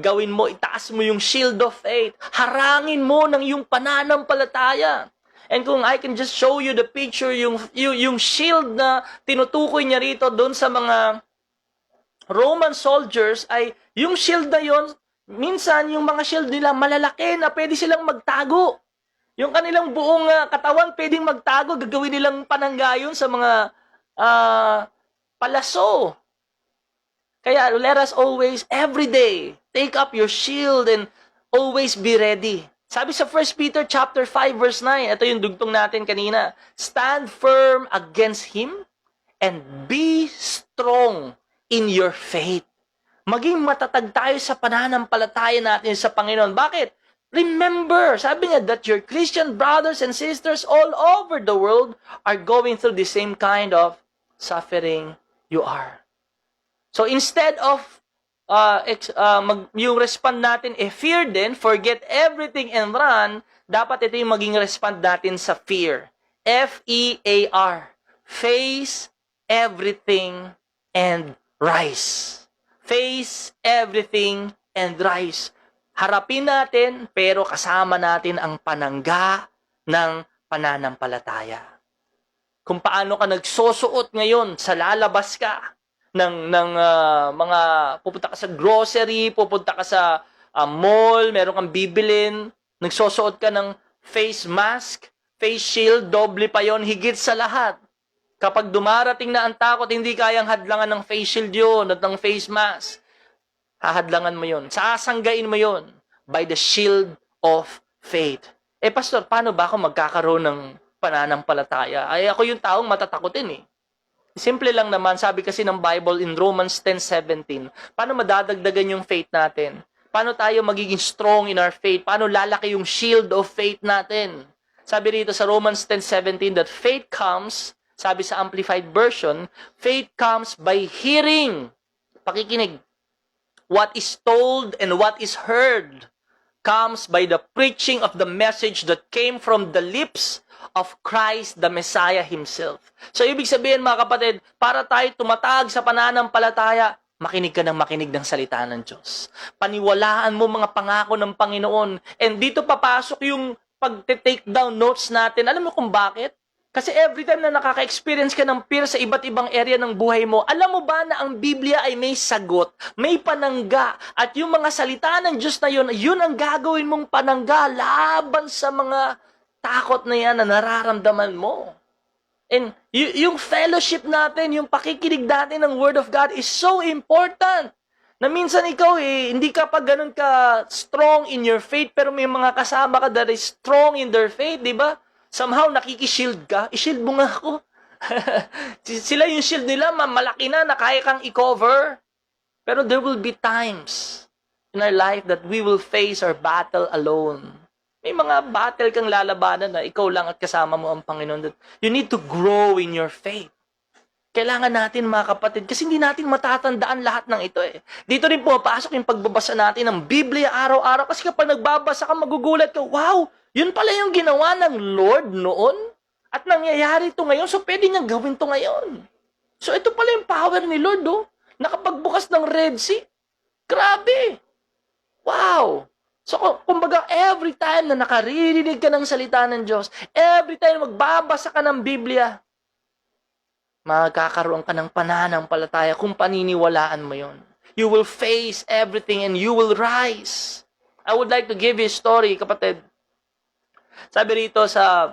Gawin mo, itaas mo yung shield of faith. Harangin mo ng yung pananampalataya. And kung I can just show you the picture, yung shield na tinutukoy niya rito doon sa mga Roman soldiers, ay yung shield na yon, minsan yung mga shield nila malalaki na pwede silang magtago. Yung kanilang buong katawan pwedeng magtago, gagawin nilang pananggayon sa mga palaso. Kaya let us always, every day, take up your shield and always be ready. Sabi sa 1 Peter chapter 5 verse 9, ito yung dugtong natin kanina, stand firm against him and be strong in your faith. Maging matatag tayo sa pananampalataya natin sa Panginoon. Bakit? Remember, sabi niya that your Christian brothers and sisters all over the world are going through the same kind of suffering you are. So instead of yung respond natin, fear din, forget everything and run, dapat ito yung maging respond natin sa fear. F-E-A-R. Face everything and rise. Face everything and rise. Harapin natin, pero kasama natin ang panangga ng pananampalataya. Kung paano ka nagsusuot ngayon sa lalabas ka ng mga pupunta ka sa grocery, pupunta ka sa mall, meron kang bibilin, nagsusuot ka ng face mask, face shield, doble pa yon, higit sa lahat. Kapag dumarating na ang takot, hindi kayang hadlangan ng face shield yun at ng face mask. Hahadlangan mo yun. Sasanggain mo yun by the shield of faith. Pastor, paano ba ako magkakaroon ng pananampalataya? Ay, ako yung taong matatakotin eh. Simple lang naman, sabi kasi ng Bible in Romans 10:17, paano madadagdagan yung faith natin? Paano tayo magiging strong in our faith? Paano lalaki yung shield of faith natin? Sabi rito sa Romans 10:17 that faith comes, sabi sa Amplified Version, faith comes by hearing. Pakikinig. What is told and what is heard comes by the preaching of the message that came from the lips of Christ the Messiah Himself. So, ibig sabihin mga kapatid, para tayo tumatag sa pananampalataya, makinig ka ng salita ng Diyos. Paniwalaan mo mga pangako ng Panginoon. And dito papasok yung pag-take down notes natin. Alam mo kung bakit? Kasi every time na nakaka-experience ka ng fear sa iba't ibang area ng buhay mo, alam mo ba na ang Biblia ay may sagot, may panangga, at yung mga salita ng Diyos na yun ang gagawin mong panangga laban sa mga takot na yan na nararamdaman mo. And yung fellowship natin, yung pakikinig natin ng Word of God is so important. Na minsan ikaw hindi ka pa ganun ka strong in your faith, pero may mga kasama ka that is strong in their faith, di ba? Somehow, nakikishield ka. I-shield mo nga ako. Sila yung shield nila, malaki na kaya kang i-cover. Pero there will be times in our life that we will face our battle alone. May mga battle kang lalabanan na ikaw lang at kasama mo ang Panginoon. You need to grow in your faith. Kailangan natin mga kapatid, kasi hindi natin matatandaan lahat ng ito Dito rin pumapasok yung pagbabasa natin ng Biblia araw-araw. Kasi kapag nagbabasa ka, magugulat ka, wow! Yun pala yung ginawa ng Lord noon at nangyayari ito ngayon. So, pwede niyang gawin ito ngayon. So, ito pala yung power ni Lord, Nakapagbukas ng Red Sea. Grabe! Wow! So, kumbaga, every time na nakaririnig ka ng salita ng Diyos, every time magbabasa ka ng Biblia, magkakaroon ka ng pananampalataya kung paniniwalaan mo yon. You will face everything and you will rise. I would like to give you a story, kapatid. Sabi rito sa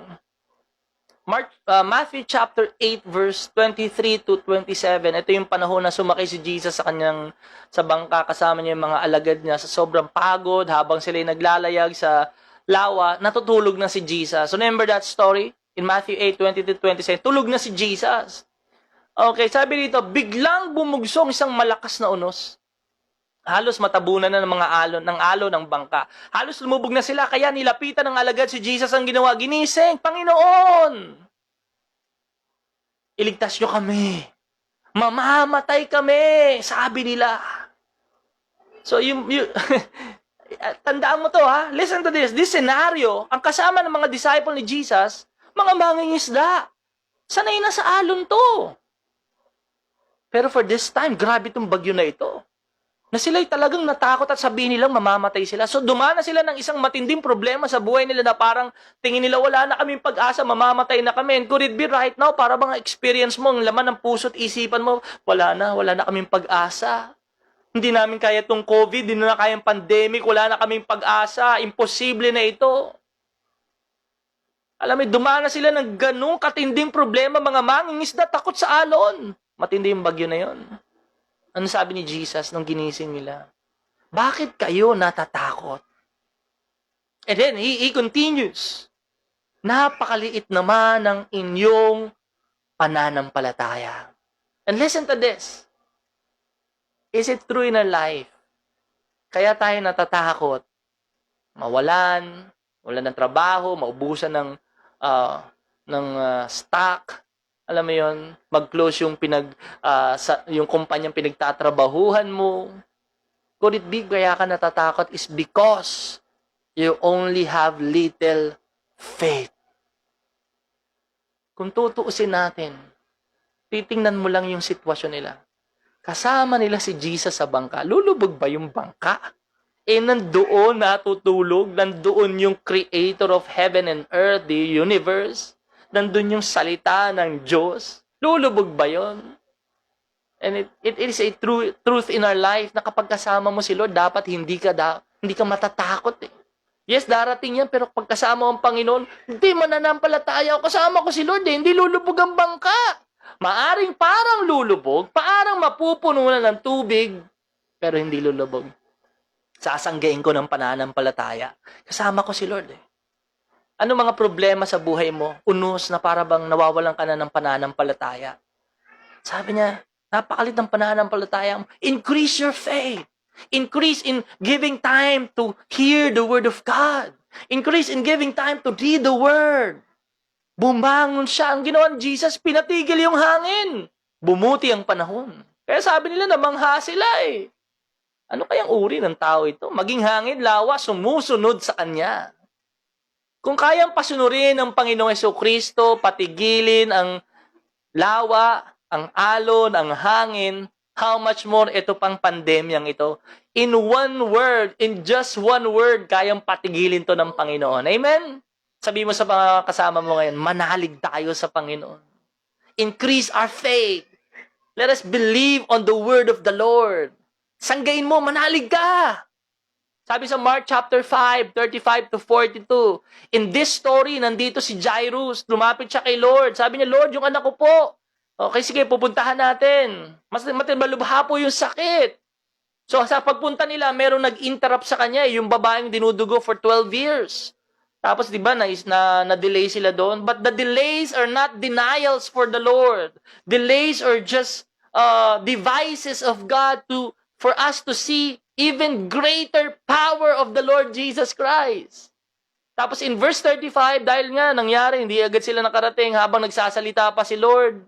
Matthew chapter 8 verse 23 to 27, ito yung panahon na sumakay si Jesus sa bangka, kasama niya yung mga alagad niya sa sobrang pagod, habang sila naglalayag sa lawa, natutulog na si Jesus. So remember that story? In Matthew 8, 20 to 27, tulog na si Jesus. Okay, sabi rito, biglang bumugsong isang malakas na unos. Halos matabunan na ng mga alon ng bangka. Halos lumubog na sila, kaya nilapitan ng alagad si Jesus. Ang ginawa, ginising, Panginoon! Iligtas niyo kami. Mamamatay kami, sabi nila. So, tandaan mo to Listen to this. This scenario, ang kasama ng mga disciple ni Jesus, mga mangingisda. Sanay na sa alon to. Pero for this time, grabe itong bagyo na ito. Na sila'y talagang natakot at sabihin nilang mamamatay sila. So dumana sila ng isang matinding problema sa buhay nila na parang tingin nila wala na kaming pag-asa, mamamatay na kami. And could it be right now, para bang experience mo, ang laman ng puso at isipan mo, wala na kaming pag-asa. Hindi namin kaya itong COVID, hindi na kaya yung pandemic, wala na kaming pag-asa, imposible na ito. Alam mo, dumana sila ng ganung katinding problema, mga mangingisda, takot sa alon. Matindi yung bagyo na yon. Ano sabi ni Jesus nung ginising nila? Bakit kayo natatakot? And then, he continues. Napakaliit naman ng inyong pananampalataya. And listen to this. Is it true in our life? Kaya tayo natatakot. Mawalan ng trabaho, maubusan ng stock, alam mo yon, mag-close yung yung kumpanyang pinagtatrabahuhan mo. Could it be kaya ka natatakot is because you only have little faith. Kung tutuusin natin, titingnan mo lang yung sitwasyon nila. Kasama nila si Jesus sa bangka. Lulubog ba yung bangka? Nandoon natutulog, nandoon yung creator of heaven and earth, the universe. Nandun yung salita ng Diyos. Lulubog ba yun? And it is a truth in our life na kapag kasama mo si Lord, dapat hindi ka matatakot Yes, darating yan, pero pag kasama ang Panginoon, hindi mananampalataya ako. Kasama ko si Lord hindi lulubog ang bangka. Maaring parang lulubog, parang mapupuno na ng tubig, pero hindi lulubog. Sasanggain ko ng pananampalataya. Kasama ko si Lord Ano mga problema sa buhay mo? Unos na para bang nawawalan ka na ng pananampalataya. Sabi niya, napakalit ng pananampalataya mo. Increase your faith. Increase in giving time to hear the Word of God. Increase in giving time to read the Word. Bumangon siya. Ang ginawa ni Jesus, pinatigil yung hangin. Bumuti ang panahon. Kaya sabi nila, namangha sila eh. Ano kayang uri ng tao ito? Maging hangin, lawa, sumusunod sa Kanya. Kung kayang pasunurin ng Panginoong Jesucristo, patigilin ang lawa, ang alon, ang hangin, how much more ito pang pandemyang ito. In one word, in just one word, kayang patigilin to ng Panginoon. Amen? Sabi mo sa mga kasama mo ngayon, manalig tayo sa Panginoon. Increase our faith. Let us believe on the word of the Lord. Sanggain mo, manalig ka. Sabi sa Mark chapter 5, 35 to 42, in this story, nandito si Jairus, lumapit siya kay Lord. Sabi niya, Lord, yung anak ko po. Okay, sige, pupuntahan natin. Mas malubha po yung sakit. So, sa pagpunta nila, merong nag-interrupt sa kanya, yung babaeng dinudugo for 12 years. Tapos, di ba, na-delay sila doon. But the delays are not denials for the Lord. Delays are just devices of God for us to see even greater power of the Lord Jesus Christ. Tapos in verse 35, dahil nga nangyari, hindi agad sila nakarating habang nagsasalita pa si Lord.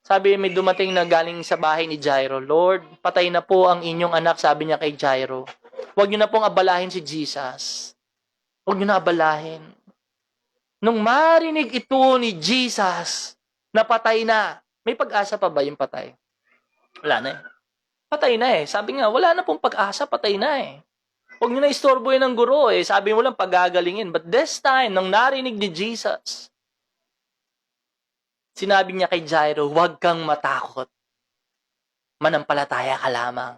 Sabi, may dumating na galing sa bahay ni Jairo, Lord, patay na po ang inyong anak, sabi niya kay Jairo. Huwag niyo na pong abalahin si Jesus. Huwag niyo na abalahin. Nung marinig ito ni Jesus, na patay na, may pag-asa pa ba yung patay? Wala na eh. Patay na eh. Sabi nga, wala na pong pag-asa, patay na eh. Huwag nyo na istorbohin ng guro eh. Sabi mo lang pagagalingin. But this time, nang narinig ni Jesus, sinabi niya kay Jairo, huwag kang matakot. Manampalataya ka lamang.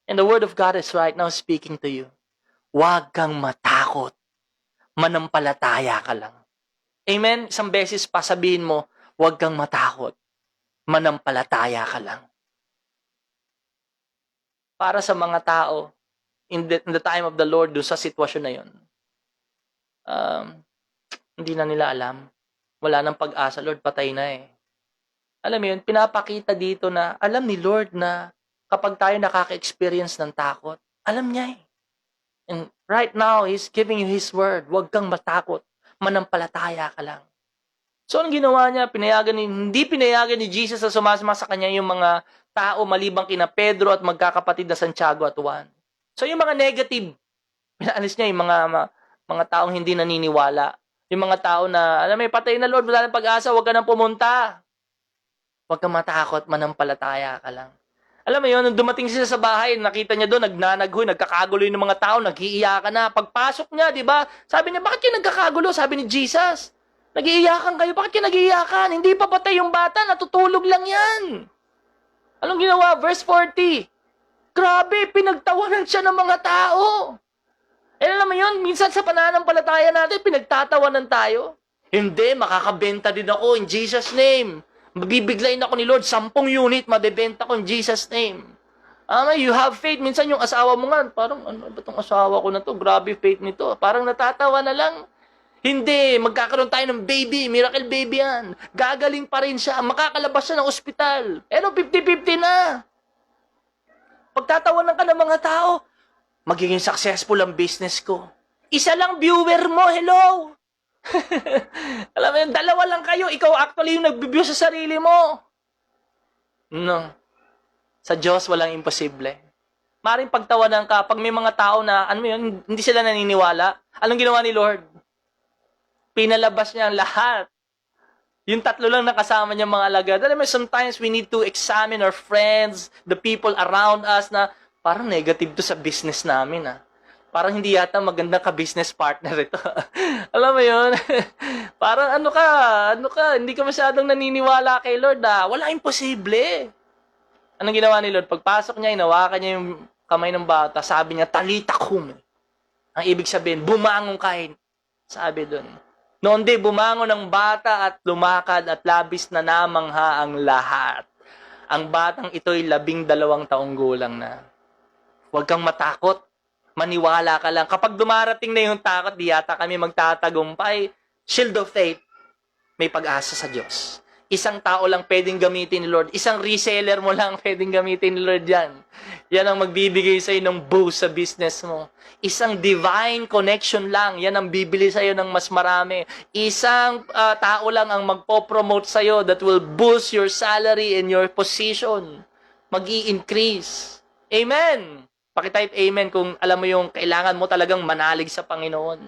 And the word of God is right now speaking to you. Huwag kang matakot. Manampalataya ka lang. Amen? Isang beses pa sabihin mo, huwag kang matakot. Manampalataya ka lang. Para sa mga tao, in the time of the Lord, doon sa sitwasyon na yun, hindi na nila alam. Wala nang pag-asa, Lord, patay na eh. Alam mo yun, pinapakita dito na alam ni Lord na kapag tayo nakaka-experience ng takot, alam niya eh. And right now, He's giving you His word. Huwag kang matakot. Manampalataya ka lang. So, anong ginawa niya? Hindi pinayagan ni Jesus na sumasama sa kanya yung mga tao malibang kina Pedro at magkakapatid na Santiago at Juan. So, yung mga negative, pinaalis niya yung mga taong hindi naniniwala. Yung mga tao na, alam mo, patay na Lord, wala nang pag-asa, huwag ka nang pumunta. Huwag kang matakot, manampalataya ka lang. Alam mo yun, nung dumating siya sa bahay, nakita niya doon, nagnanaghoy, nagkakagulo yung mga tao, nag-iiyakan na. Pagpasok niya, di ba? Sabi niya, bakit kayo nagkakagulo? Sabi ni Jesus, nag-iiyakan kayo, bakit kayo nag-iiyakan? Hindi pa patay yung bata, natutulog lang yan. Anong ginawa? Verse 40. Grabe, pinagtawanan siya ng mga tao. Eh, alam mo yun, minsan sa pananampalataya natin, pinagtatawanan tayo. Hindi, makakabenta din ako in Jesus' name. Mabibiglayin ako ni Lord, 10 unit, mabibenta ko in Jesus' name. You have faith. Minsan yung asawa mo nga, parang, ano ba itong asawa ko na to? Grabe faith nito. Parang natatawa na lang. Hindi, magkakaroon tayo ng baby, miracle baby yan. Gagaling pa rin siya, makakalabas siya ng ospital. Pero 50-50 na. Pagtatawanan ka ng mga tao, magiging successful ang business ko. Isa lang viewer mo, hello. Alam mo yun, 2 lang kayo, ikaw actually yung nag-view sa sarili mo. No. Sa Diyos, walang imposible. Maring pagtawanan ka, pag may mga tao na, ano yun, hindi sila naniniwala, anong ginawa ni Lord? Pinalabas niya ang lahat. Yung 3 lang nakasama niya mga alagad. Alam mo, sometimes we need to examine our friends, the people around us na parang negative to sa business namin. Parang hindi yata magandang ka-business partner ito. Alam mo yun? Parang ano ka, hindi ka masyadong naniniwala kay Lord. Wala imposible. Anong ginawa ni Lord? Pagpasok niya, inawakan niya yung kamay ng bata. Sabi niya, talita kum. Ang ibig sabihin, bumangon kain. Sabi doon. Noon di, bumangon ang bata at lumakad at labis na namangha ang lahat. Ang batang ito'y 12 taong gulang na. Huwag kang matakot. Maniwala ka lang. Kapag dumarating na yung takot, di yata kami magtatagumpay. Shield of faith, may pag-asa sa Diyos. Isang tao lang pwedeng gamitin ni Lord. Isang reseller mo lang pwedeng gamitin ni Lord yan. Yan ang magbibigay sa'yo ng boost sa business mo. Isang divine connection lang, yan ang bibili sa'yo ng mas marami. Isang tao lang ang magpo-promote sa'yo that will boost your salary and your position. Mag-i-increase. Amen! Pakitype amen kung alam mo yung kailangan mo talagang manalig sa Panginoon.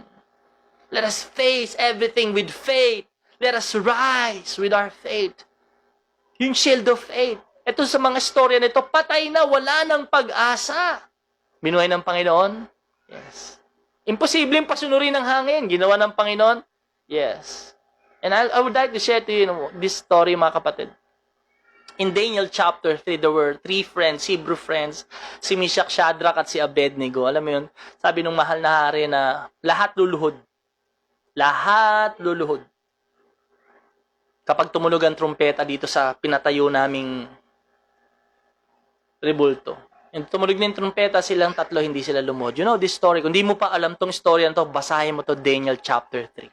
Let us face everything with faith. Let us rise with our faith. Yung shield of faith. Ito sa mga storya nito, patay na, wala ng pag-asa. Binuhay ng Panginoon? Yes. Imposibleng pasunurin ng hangin. Ginawa ng Panginoon? Yes. And I would like to share to you this story, mga kapatid. In Daniel chapter 3, there were 3 friends, Hebrew friends, si Meshach, Shadrach, at si Abednego. Alam mo yun, sabi nung mahal na hari na lahat luluhod. Lahat luluhod. Kapag tumunog ang trumpeta dito sa pinatayo naming rebulto. And tumunog na yung trumpeta, silang tatlo, hindi sila lumuhod. You know this story? Kung di mo pa alam tong story na to, basahin mo to Daniel chapter 3.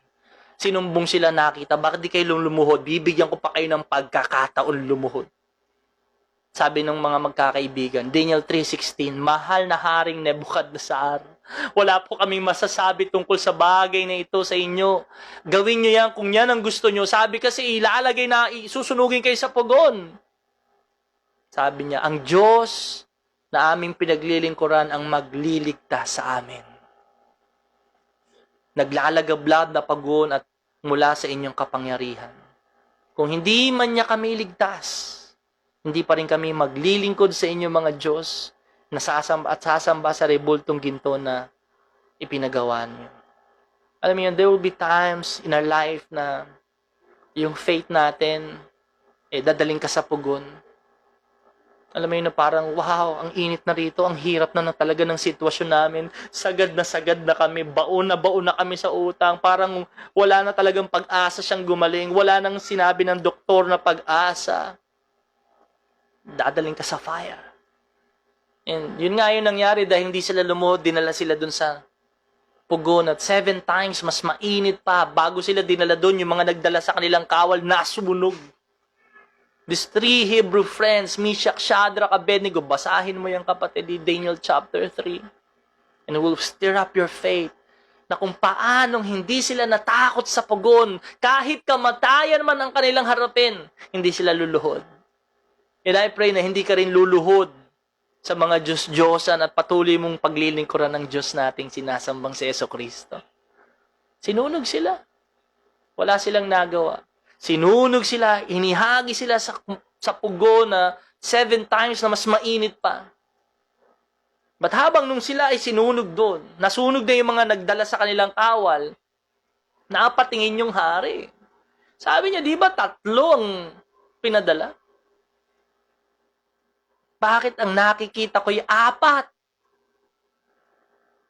Sinumbong sila nakita, bakit di kayo lumuhod? Bibigyan ko pa kayo ng pagkakataon lumuhod. Sabi ng mga magkakaibigan, Daniel 3:16, mahal na haring Nebuchadnezzar, wala po kaming masasabi tungkol sa bagay na ito sa inyo. Gawin nyo yan kung yan ang gusto nyo. Sabi kasi ilalagay na susunugin kayo sa pugon. Sabi niya, ang Diyos na aming pinaglilingkuran ang magliligtas sa amin. Naglalagablad na pugon at mula sa inyong kapangyarihan. Kung hindi man niya kami ligtas, hindi pa rin kami maglilingkod sa inyong mga Diyos na sasamba sa rebultong ginto na ipinagawa niyo. Alam mo yun, there will be times in our life na yung faith natin, dadaling ka sa pugon. Alam mo yun na parang, wow, ang init na rito, ang hirap na talaga ng sitwasyon namin. Sagad na kami, baon na kami sa utang. Parang wala na talagang pag-asa siyang gumaling. Wala nang sinabi ng doktor na pag-asa. Dadaling ka sa fire. And yun nga yung nangyari dahil hindi sila lumuhod, dinala sila dun sa pugon at 7 times mas mainit pa. Bago sila dinala dun, yung mga nagdala sa kanilang kawal, nasunog. These 3 Hebrew friends, Meshach, Shadrach, Abednego, basahin mo yung kapatid, Daniel chapter 3. And it will stir up your faith na kung paanong hindi sila natakot sa pugon, kahit kamatayan man ang kanilang harapin, hindi sila luluhod. And I pray na hindi ka rin luluhod sa mga Diyos-Diyosan at patuloy mong paglilingkuran ng Diyos nating sinasambang si Jesucristo. Sinunog sila. Wala silang nagawa. Sinunog sila, inihagi sila sa pugo na 7 times na mas mainit pa. But habang nung sila ay sinunog doon, nasunog na yung mga nagdala sa kanilang kawal, napatingin yung hari. Sabi niya, di ba 3 ang pinadala? Bakit ang nakikita ko'y 4?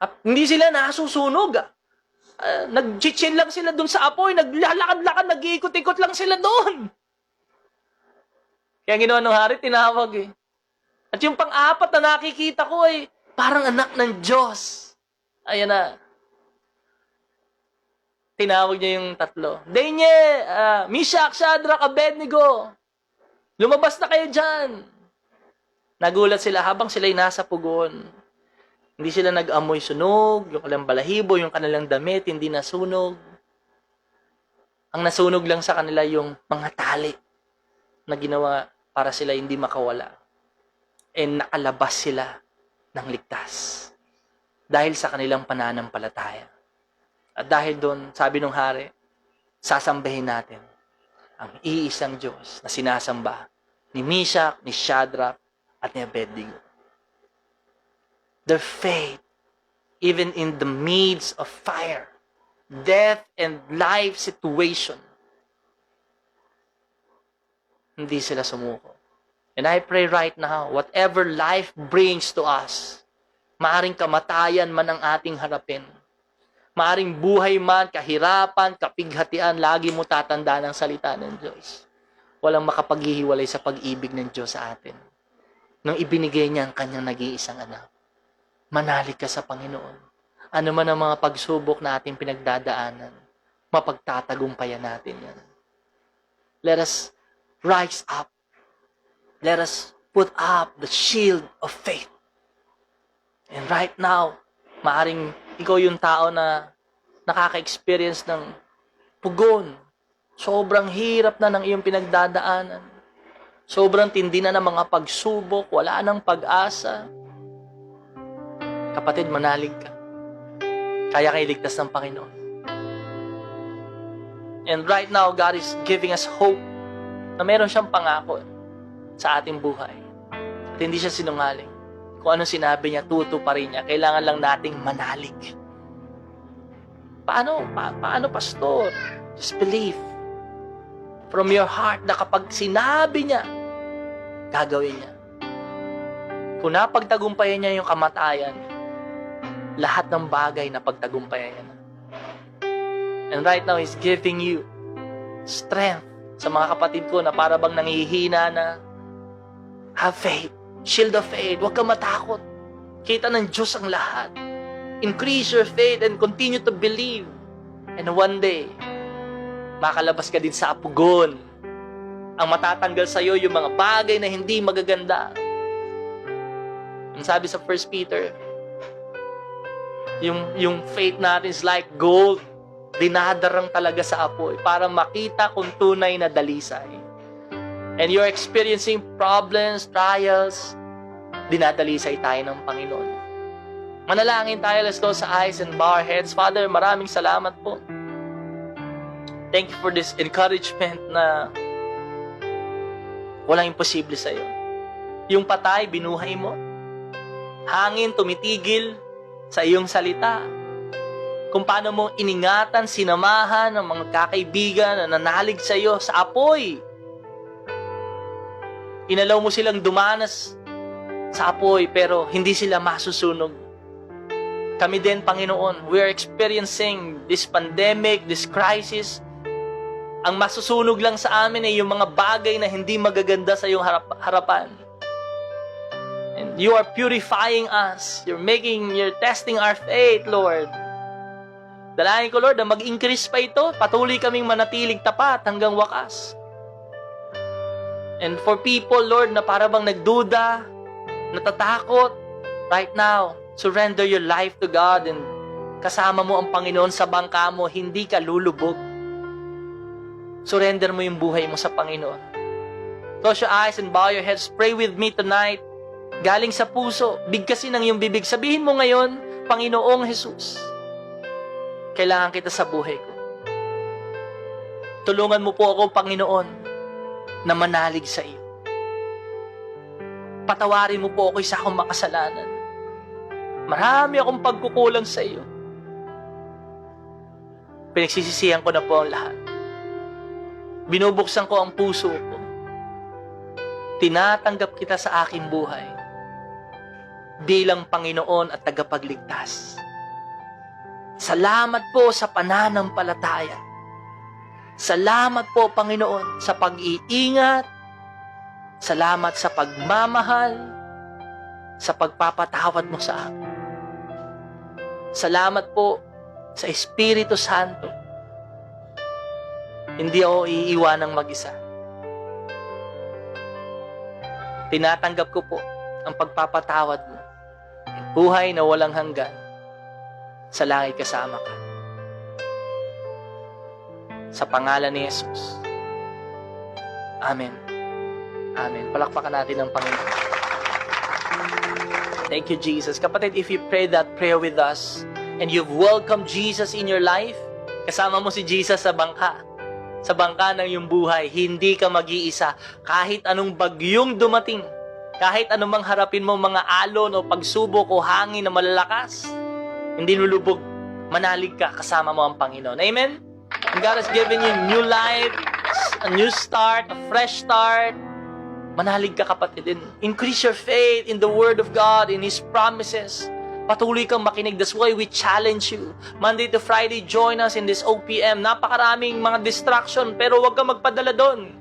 At hindi sila nasusunog. Nag-chichin lang sila doon sa apoy. Naglalakad-lakad, nag-iikot-ikot lang sila doon. Kaya ginawa ng hari, tinawag . At yung 4 na nakikita ko ay parang anak ng Diyos. Ayan na. Tinawag niya yung 3. Daniel, Meshach, Shadrach, Abednego, lumabas na kayo dyan. Nagulat sila habang sila'y nasa pugon. Hindi sila nag-amoy sunog, yung kanilang balahibo, yung kanilang damit, hindi nasunog. Ang nasunog lang sa kanila yung mga tali na ginawa para sila hindi makawala. And nakalabas sila ng ligtas. Dahil sa kanilang pananampalataya. At dahil doon, sabi ng hari, sasambahin natin ang iisang Diyos na sinasamba ni Meshach, ni Shadrach, at ni Abednego. Their faith, even in the midst of fire, death, and life situation, hindi sila sumuko. And I pray right now, whatever life brings to us, maaring kamatayan man ang ating harapin, maaring buhay man, kahirapan, kapighatian, lagi mo tatandaan ang salita ng Diyos. Walang makapaghihiwalay sa pag-ibig ng Diyos sa atin. Nung ibinigay niya ang kanyang nag-iisang anak. Manalig ka sa Panginoon. Ano man ang mga pagsubok na ating pinagdadaanan, mapagtatagumpayan natin yan. Let us rise up. Let us put up the shield of faith. And right now, maaring ikaw yung tao na nakaka-experience ng pugon. Sobrang hirap na ng iyong pinagdadaanan. Sobrang tindi na ng mga pagsubok. Wala nang pag-asa. Kapatid, manalig ka. Kaya kayo ligtas ng Panginoon. And right now, God is giving us hope na meron siyang pangako sa ating buhay. At hindi siya sinungaling. Kung ano sinabi niya, tutuparin niya. Kailangan lang nating manalig. Paano, pastor? Just believe. From your heart na kapag sinabi niya, gagawin niya. Kung napagtagumpayan niya yung kamatayan, lahat ng bagay na pagtagumpayan niya na. And right now, He's giving you strength sa mga kapatid ko na para bang nangihina na have faith. Shield of faith. Huwag kang matakot. Kita ng Diyos ang lahat. Increase your faith and continue to believe. And one day, makalabas ka din sa apugon. Ang matatanggal sa iyo yung mga bagay na hindi magaganda. Ang sabi sa 1 Peter, yung faith natin is like gold. Dinadarang talaga sa apoy para makita kung tunay na dalisay. And you're experiencing problems, trials, dinadalisay tayo ng Panginoon. Manalangin tayo. Let's close our eyes and bow our heads. Father, maraming salamat po. Thank you for this encouragement na walang imposible sa iyo. Yung patay, binuhay mo. Hangin, tumitigil sa iyong salita. Kung paano mo iningatan, sinamahan ng mga kakaibigan na nanalig sa iyo sa apoy. Inalaw mo silang dumanas sa apoy pero hindi sila masusunog. Kami din, Panginoon, we are experiencing this pandemic, this crisis. Ang masusunog lang sa amin ay yung mga bagay na hindi magaganda sa iyong harapan. And you are purifying us. You're testing our faith, Lord. Dalangin ko, Lord, na mag-increase pa ito. Patuloy kaming manatiling tapat hanggang wakas. And for people, Lord, na para bang nagduda, natatakot, right now, surrender your life to God and kasama mo ang Panginoon sa bangka mo, hindi ka lulubog. Surrender mo yung buhay mo sa Panginoon. Close your eyes and bow your heads. Pray with me tonight. Galing sa puso, bigkasin ang iyong bibig. Sabihin mo ngayon, Panginoong Jesus, kailangan kita sa buhay ko. Tulungan mo po ako, Panginoon, na manalig sa iyo. Patawarin mo po ako sa akong makasalanan. Marami akong pagkukulang sa iyo. Pinagsisisihan ko na po ang lahat. Binubuksan ko ang puso ko. Tinatanggap kita sa aking buhay bilang Panginoon at tagapagligtas. Salamat po sa pananampalataya. Salamat po, Panginoon, sa pag-iingat. Salamat sa pagmamahal, sa pagpapatawad mo sa akin. Salamat po sa Espiritu Santo. Hindi ako iiwanang mag-isa. Tinatanggap ko po ang pagpapatawad mo. Buhay na walang hanggan. Sa langit kasama ka. Sa pangalan ni Jesus. Amen. Amen. Palakpakan natin ang Panginoon. Thank you, Jesus. Kapatid, if you pray that prayer with us and you've welcomed Jesus in your life, kasama mo si Jesus sa bangka. Sa bangka ng iyong buhay, hindi ka mag-iisa. Kahit anong bagyong dumating, kahit anumang harapin mo mga alon o pagsubok o hangin na malalakas, hindi lulubog, manalig ka, kasama mo ang Panginoon. Amen? And God has given you new life, a new start, a fresh start. Manalig ka, kapatid. Increase your faith in the Word of God, in His promises. Patuloy kang makinig. That's why we challenge you. Monday to Friday, join us in this OPM. Napakaraming mga distraction, pero huwag kang magpadala doon.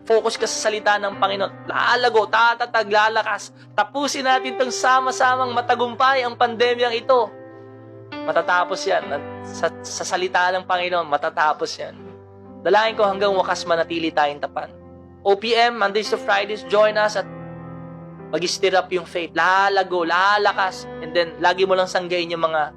Focus ka sa salita ng Panginoon. Lalago, tatatag, lalakas. Tapusin natin itong sama-samang matagumpay ang pandemyang ito. Matatapos yan. Sa salita ng Panginoon, matatapos yan. Dalangin ko hanggang wakas manatili tayong tapat. OPM, Mondays to Fridays, join us at mag-stir up yung faith. Lalago, lalakas. And then, lagi mo lang sanggain yung mga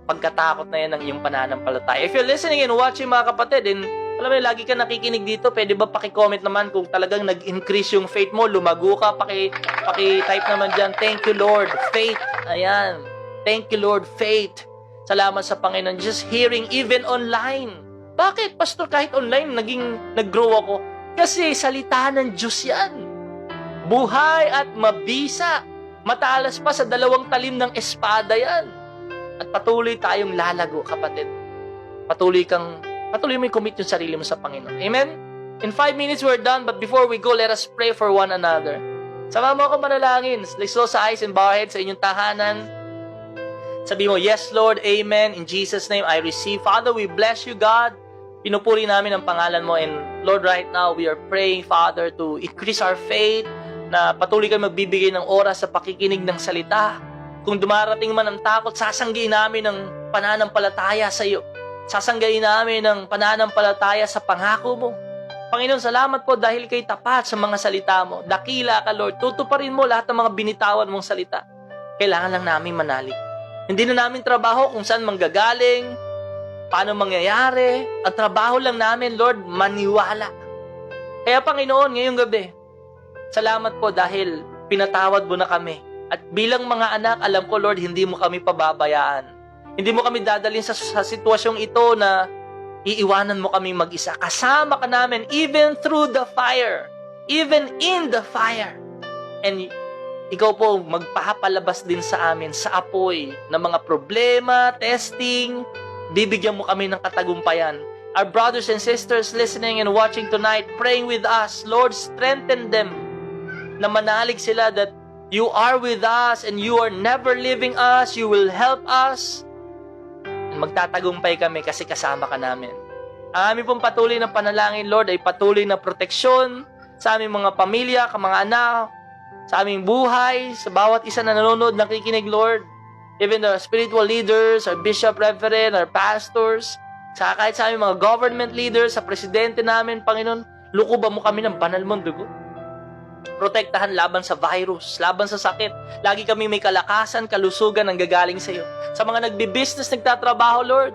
pagkatakot na yan ng iyong pananampalataya. If you're listening and watching mga kapatid, and alam mo, lagi ka nakikinig dito, pwede ba paki-comment naman kung talagang nag-increase yung faith mo, lumago ka, paki-type naman dyan, thank you Lord, faith. Ayan. Thank you Lord, faith. Salamat sa Panginoon. Just hearing, even online. Bakit, Pastor, kahit online, nag-grow ako? Kasi salita ng Diyos yan. Buhay at mabisa. Matalas pa sa 2 talim ng espada yan. At patuloy tayong lalago, kapatid. Patuloy mo i-commit yung sarili mo sa Panginoon. Amen? In 5 minutes, we're done. But before we go, let us pray for one another. Sama mo ako manalangin. Let's close our eyes and bow our heads sa inyong tahanan. Sabi mo, yes, Lord, amen. In Jesus' name, I receive. Father, we bless you, God. Pinupuri namin ang pangalan mo. And Lord, right now, we are praying, Father, to increase our faith, na patuloy kayo magbibigay ng oras sa pakikinig ng salita. Kung dumarating man ang takot, sasanggiin namin ng pananampalataya sa iyo. Sasanggain namin ng pananampalataya sa pangako mo. Panginoon, salamat po dahil kay tapat sa mga salita mo. Dakila ka, Lord. Tutuparin mo lahat ng mga binitawan mong salita. Kailangan lang namin manalig. Hindi na namin trabaho kung saan manggagaling, paano mangyayari. Ang trabaho lang namin, Lord, maniwala. Kaya Panginoon, ngayong gabi, salamat po dahil pinatawad mo na kami. At bilang mga anak, alam ko, Lord, hindi mo kami pababayaan. Hindi mo kami dadalhin sa sitwasyong ito na iiwanan mo kami mag-isa. Kasama ka namin even through the fire. Even in the fire. And ikaw po magpapalabas din sa amin sa apoy ng mga problema, testing. Bibigyan mo kami ng katagumpayan. Our brothers and sisters listening and watching tonight, praying with us, Lord, strengthen them. Na manalig sila that you are with us and you are never leaving us. You will help us. And magtatagumpay kami kasi kasama ka namin. Ang aming pong patuloy na panalangin, Lord, ay patuloy na proteksyon sa aming mga pamilya, mga anak, sa aming buhay, sa bawat isa na nanonood, nakikinig, Lord. Even the spiritual leaders, our bishop, reverend, our pastors, kahit sa aming mga government leaders, sa presidente namin, Panginoon, lukuban mo kami ng banal mong dugo. Protektahan laban sa virus, laban sa sakit. Lagi kami may kalakasan, kalusugan ang gagaling sa iyo. Sa mga nagbi-business, nagtatrabaho, Lord,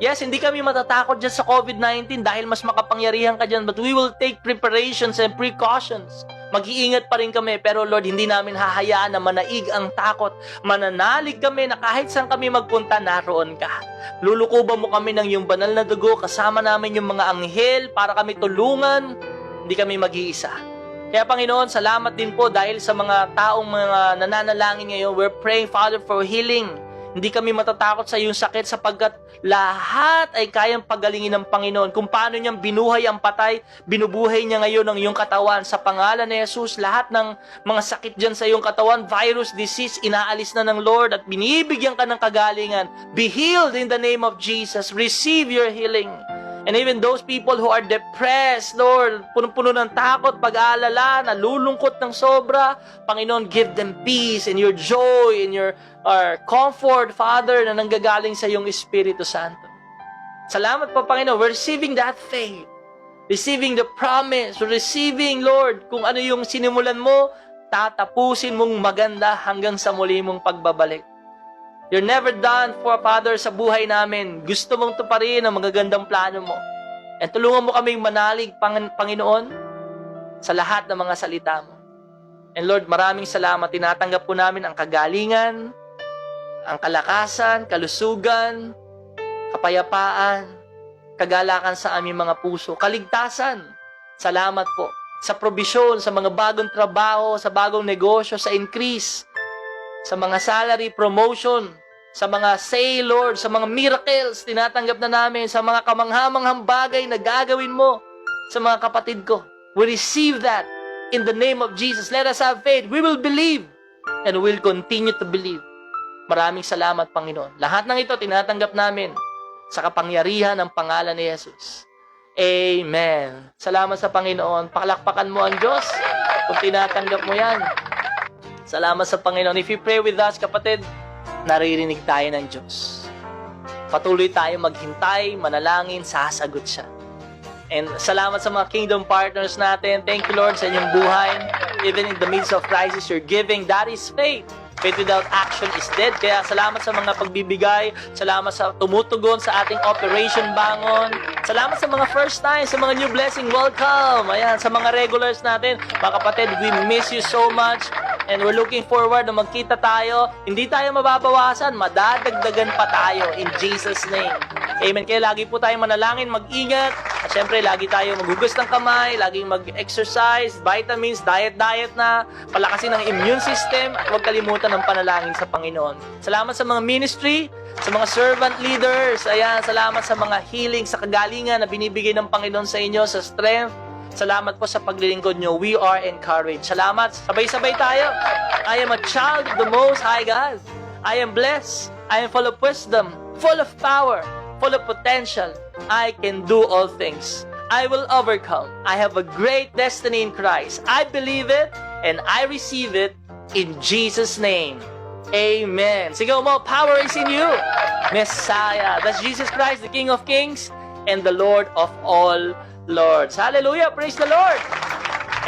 yes, hindi kami matatakot dyan sa COVID-19 dahil mas makapangyarihan ka dyan, but we will take preparations and precautions. Mag-iingat pa rin kami, pero Lord, hindi namin hahayaan na manaig ang takot. Mananalig kami na kahit saan kami magpunta, naroon ka. Lulukuban mo kami ng iyong banal na dugo, kasama namin yung mga anghel para kami tulungan, hindi kami mag-iisa. Kaya Panginoon, salamat din po dahil sa mga taong mga nananalangin ngayon. We're praying, Father, for healing. Hindi kami matatakot sa iyong sakit sapagkat lahat ay kayang pagalingin ng Panginoon. Kung paano niyang binuhay ang patay, binubuhay niya ngayon ang iyong katawan. Sa pangalan ni Jesus, lahat ng mga sakit dyan sa iyong katawan, virus, disease, inaalis na ng Lord at binibigyan ka ng kagalingan. Be healed in the name of Jesus. Receive your healing. And even those people who are depressed, Lord, punong-puno ng takot, pag-aalala, nalulungkot ng sobra, Panginoon, give them peace and your joy and your comfort, Father, na nanggagaling sa iyong Espiritu Santo. Salamat po, Panginoon. We're receiving that faith. Receiving the promise. Receiving, Lord, kung ano yung sinimulan mo, tatapusin mong maganda hanggang sa muli mong pagbabalik. You're never done, for Father, sa buhay namin. Gusto mong tuparin ang magagandang plano mo. And tulungan mo kaming manalig, Panginoon, sa lahat ng mga salita mo. And Lord, maraming salamat. Tinatanggap po namin ang kagalingan, ang kalakasan, kalusugan, kapayapaan, kagalakan sa aming mga puso, kaligtasan. Salamat po sa probisyon, sa mga bagong trabaho, sa bagong negosyo, sa increase, sa mga salary, promotion, sa mga say, Lord, sa mga miracles, tinatanggap na namin, sa mga kamanghamanghang bagay na gagawin mo sa mga kapatid ko. We receive that in the name of Jesus. Let us have faith. We will believe and we'll continue to believe. Maraming salamat, Panginoon. Lahat ng ito tinatanggap namin sa kapangyarihan ng pangalan ni Jesus. Amen. Salamat sa Panginoon. Palakpakan mo ang Diyos kung tinatanggap mo yan. Salamat sa Panginoon. If you pray with us, kapatid, naririnig tayo ng Diyos. Patuloy tayo maghintay, manalangin, sasagot siya. And salamat sa mga kingdom partners natin. Thank you, Lord, sa inyong buhay. Even in the midst of crisis, you're giving. That is faith. Faith without action is dead. Kaya salamat sa mga pagbibigay. Salamat sa tumutugon sa ating Operation Bangon. Salamat sa mga first time, sa mga new blessing. Welcome! Ayan, sa mga regulars natin. Mga kapatid, we miss you so much. And we're looking forward na magkita tayo. Hindi tayo mababawasan. Madadagdagan pa tayo in Jesus' name. Amen. Kaya lagi po tayong manalangin, mag-ingat. At syempre, lagi tayo maghugas ng kamay, laging mag-exercise, vitamins, diet na, palakasin ang immune system, at huwag kalimutan ng panalangin sa Panginoon. Salamat sa mga ministry, sa mga servant leaders. Ayan, salamat sa mga healing, sa kagalingan na binibigay ng Panginoon sa inyo, sa strength. Salamat po sa paglilingkod nyo. We are encouraged. Salamat. Sabay-sabay tayo. I am a child of the Most High God. I am blessed. I am full of wisdom, full of power, full of potential. I can do all things. I will overcome. I have a great destiny in Christ. I believe it and I receive it in Jesus' name. Amen. Sigaw mo, power is in you. Messiah. That's Jesus Christ, the King of Kings and the Lord of all Lords. Hallelujah. Praise the Lord.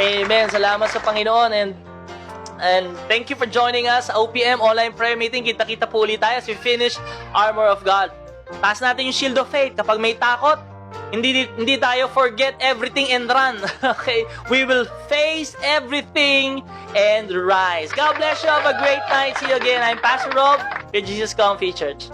Amen. Salamat sa Panginoon and thank you for joining us sa OPM Online Prayer Meeting. Kita-kita po ulit tayo as we finish Armor of God. Taas natin yung Shield of Faith. Kapag may takot, hindi tayo forget everything and run. Okay? We will face everything and rise. God bless you. Have a great night. See you again. I'm Pastor Rob, your Jesus Comfy Church.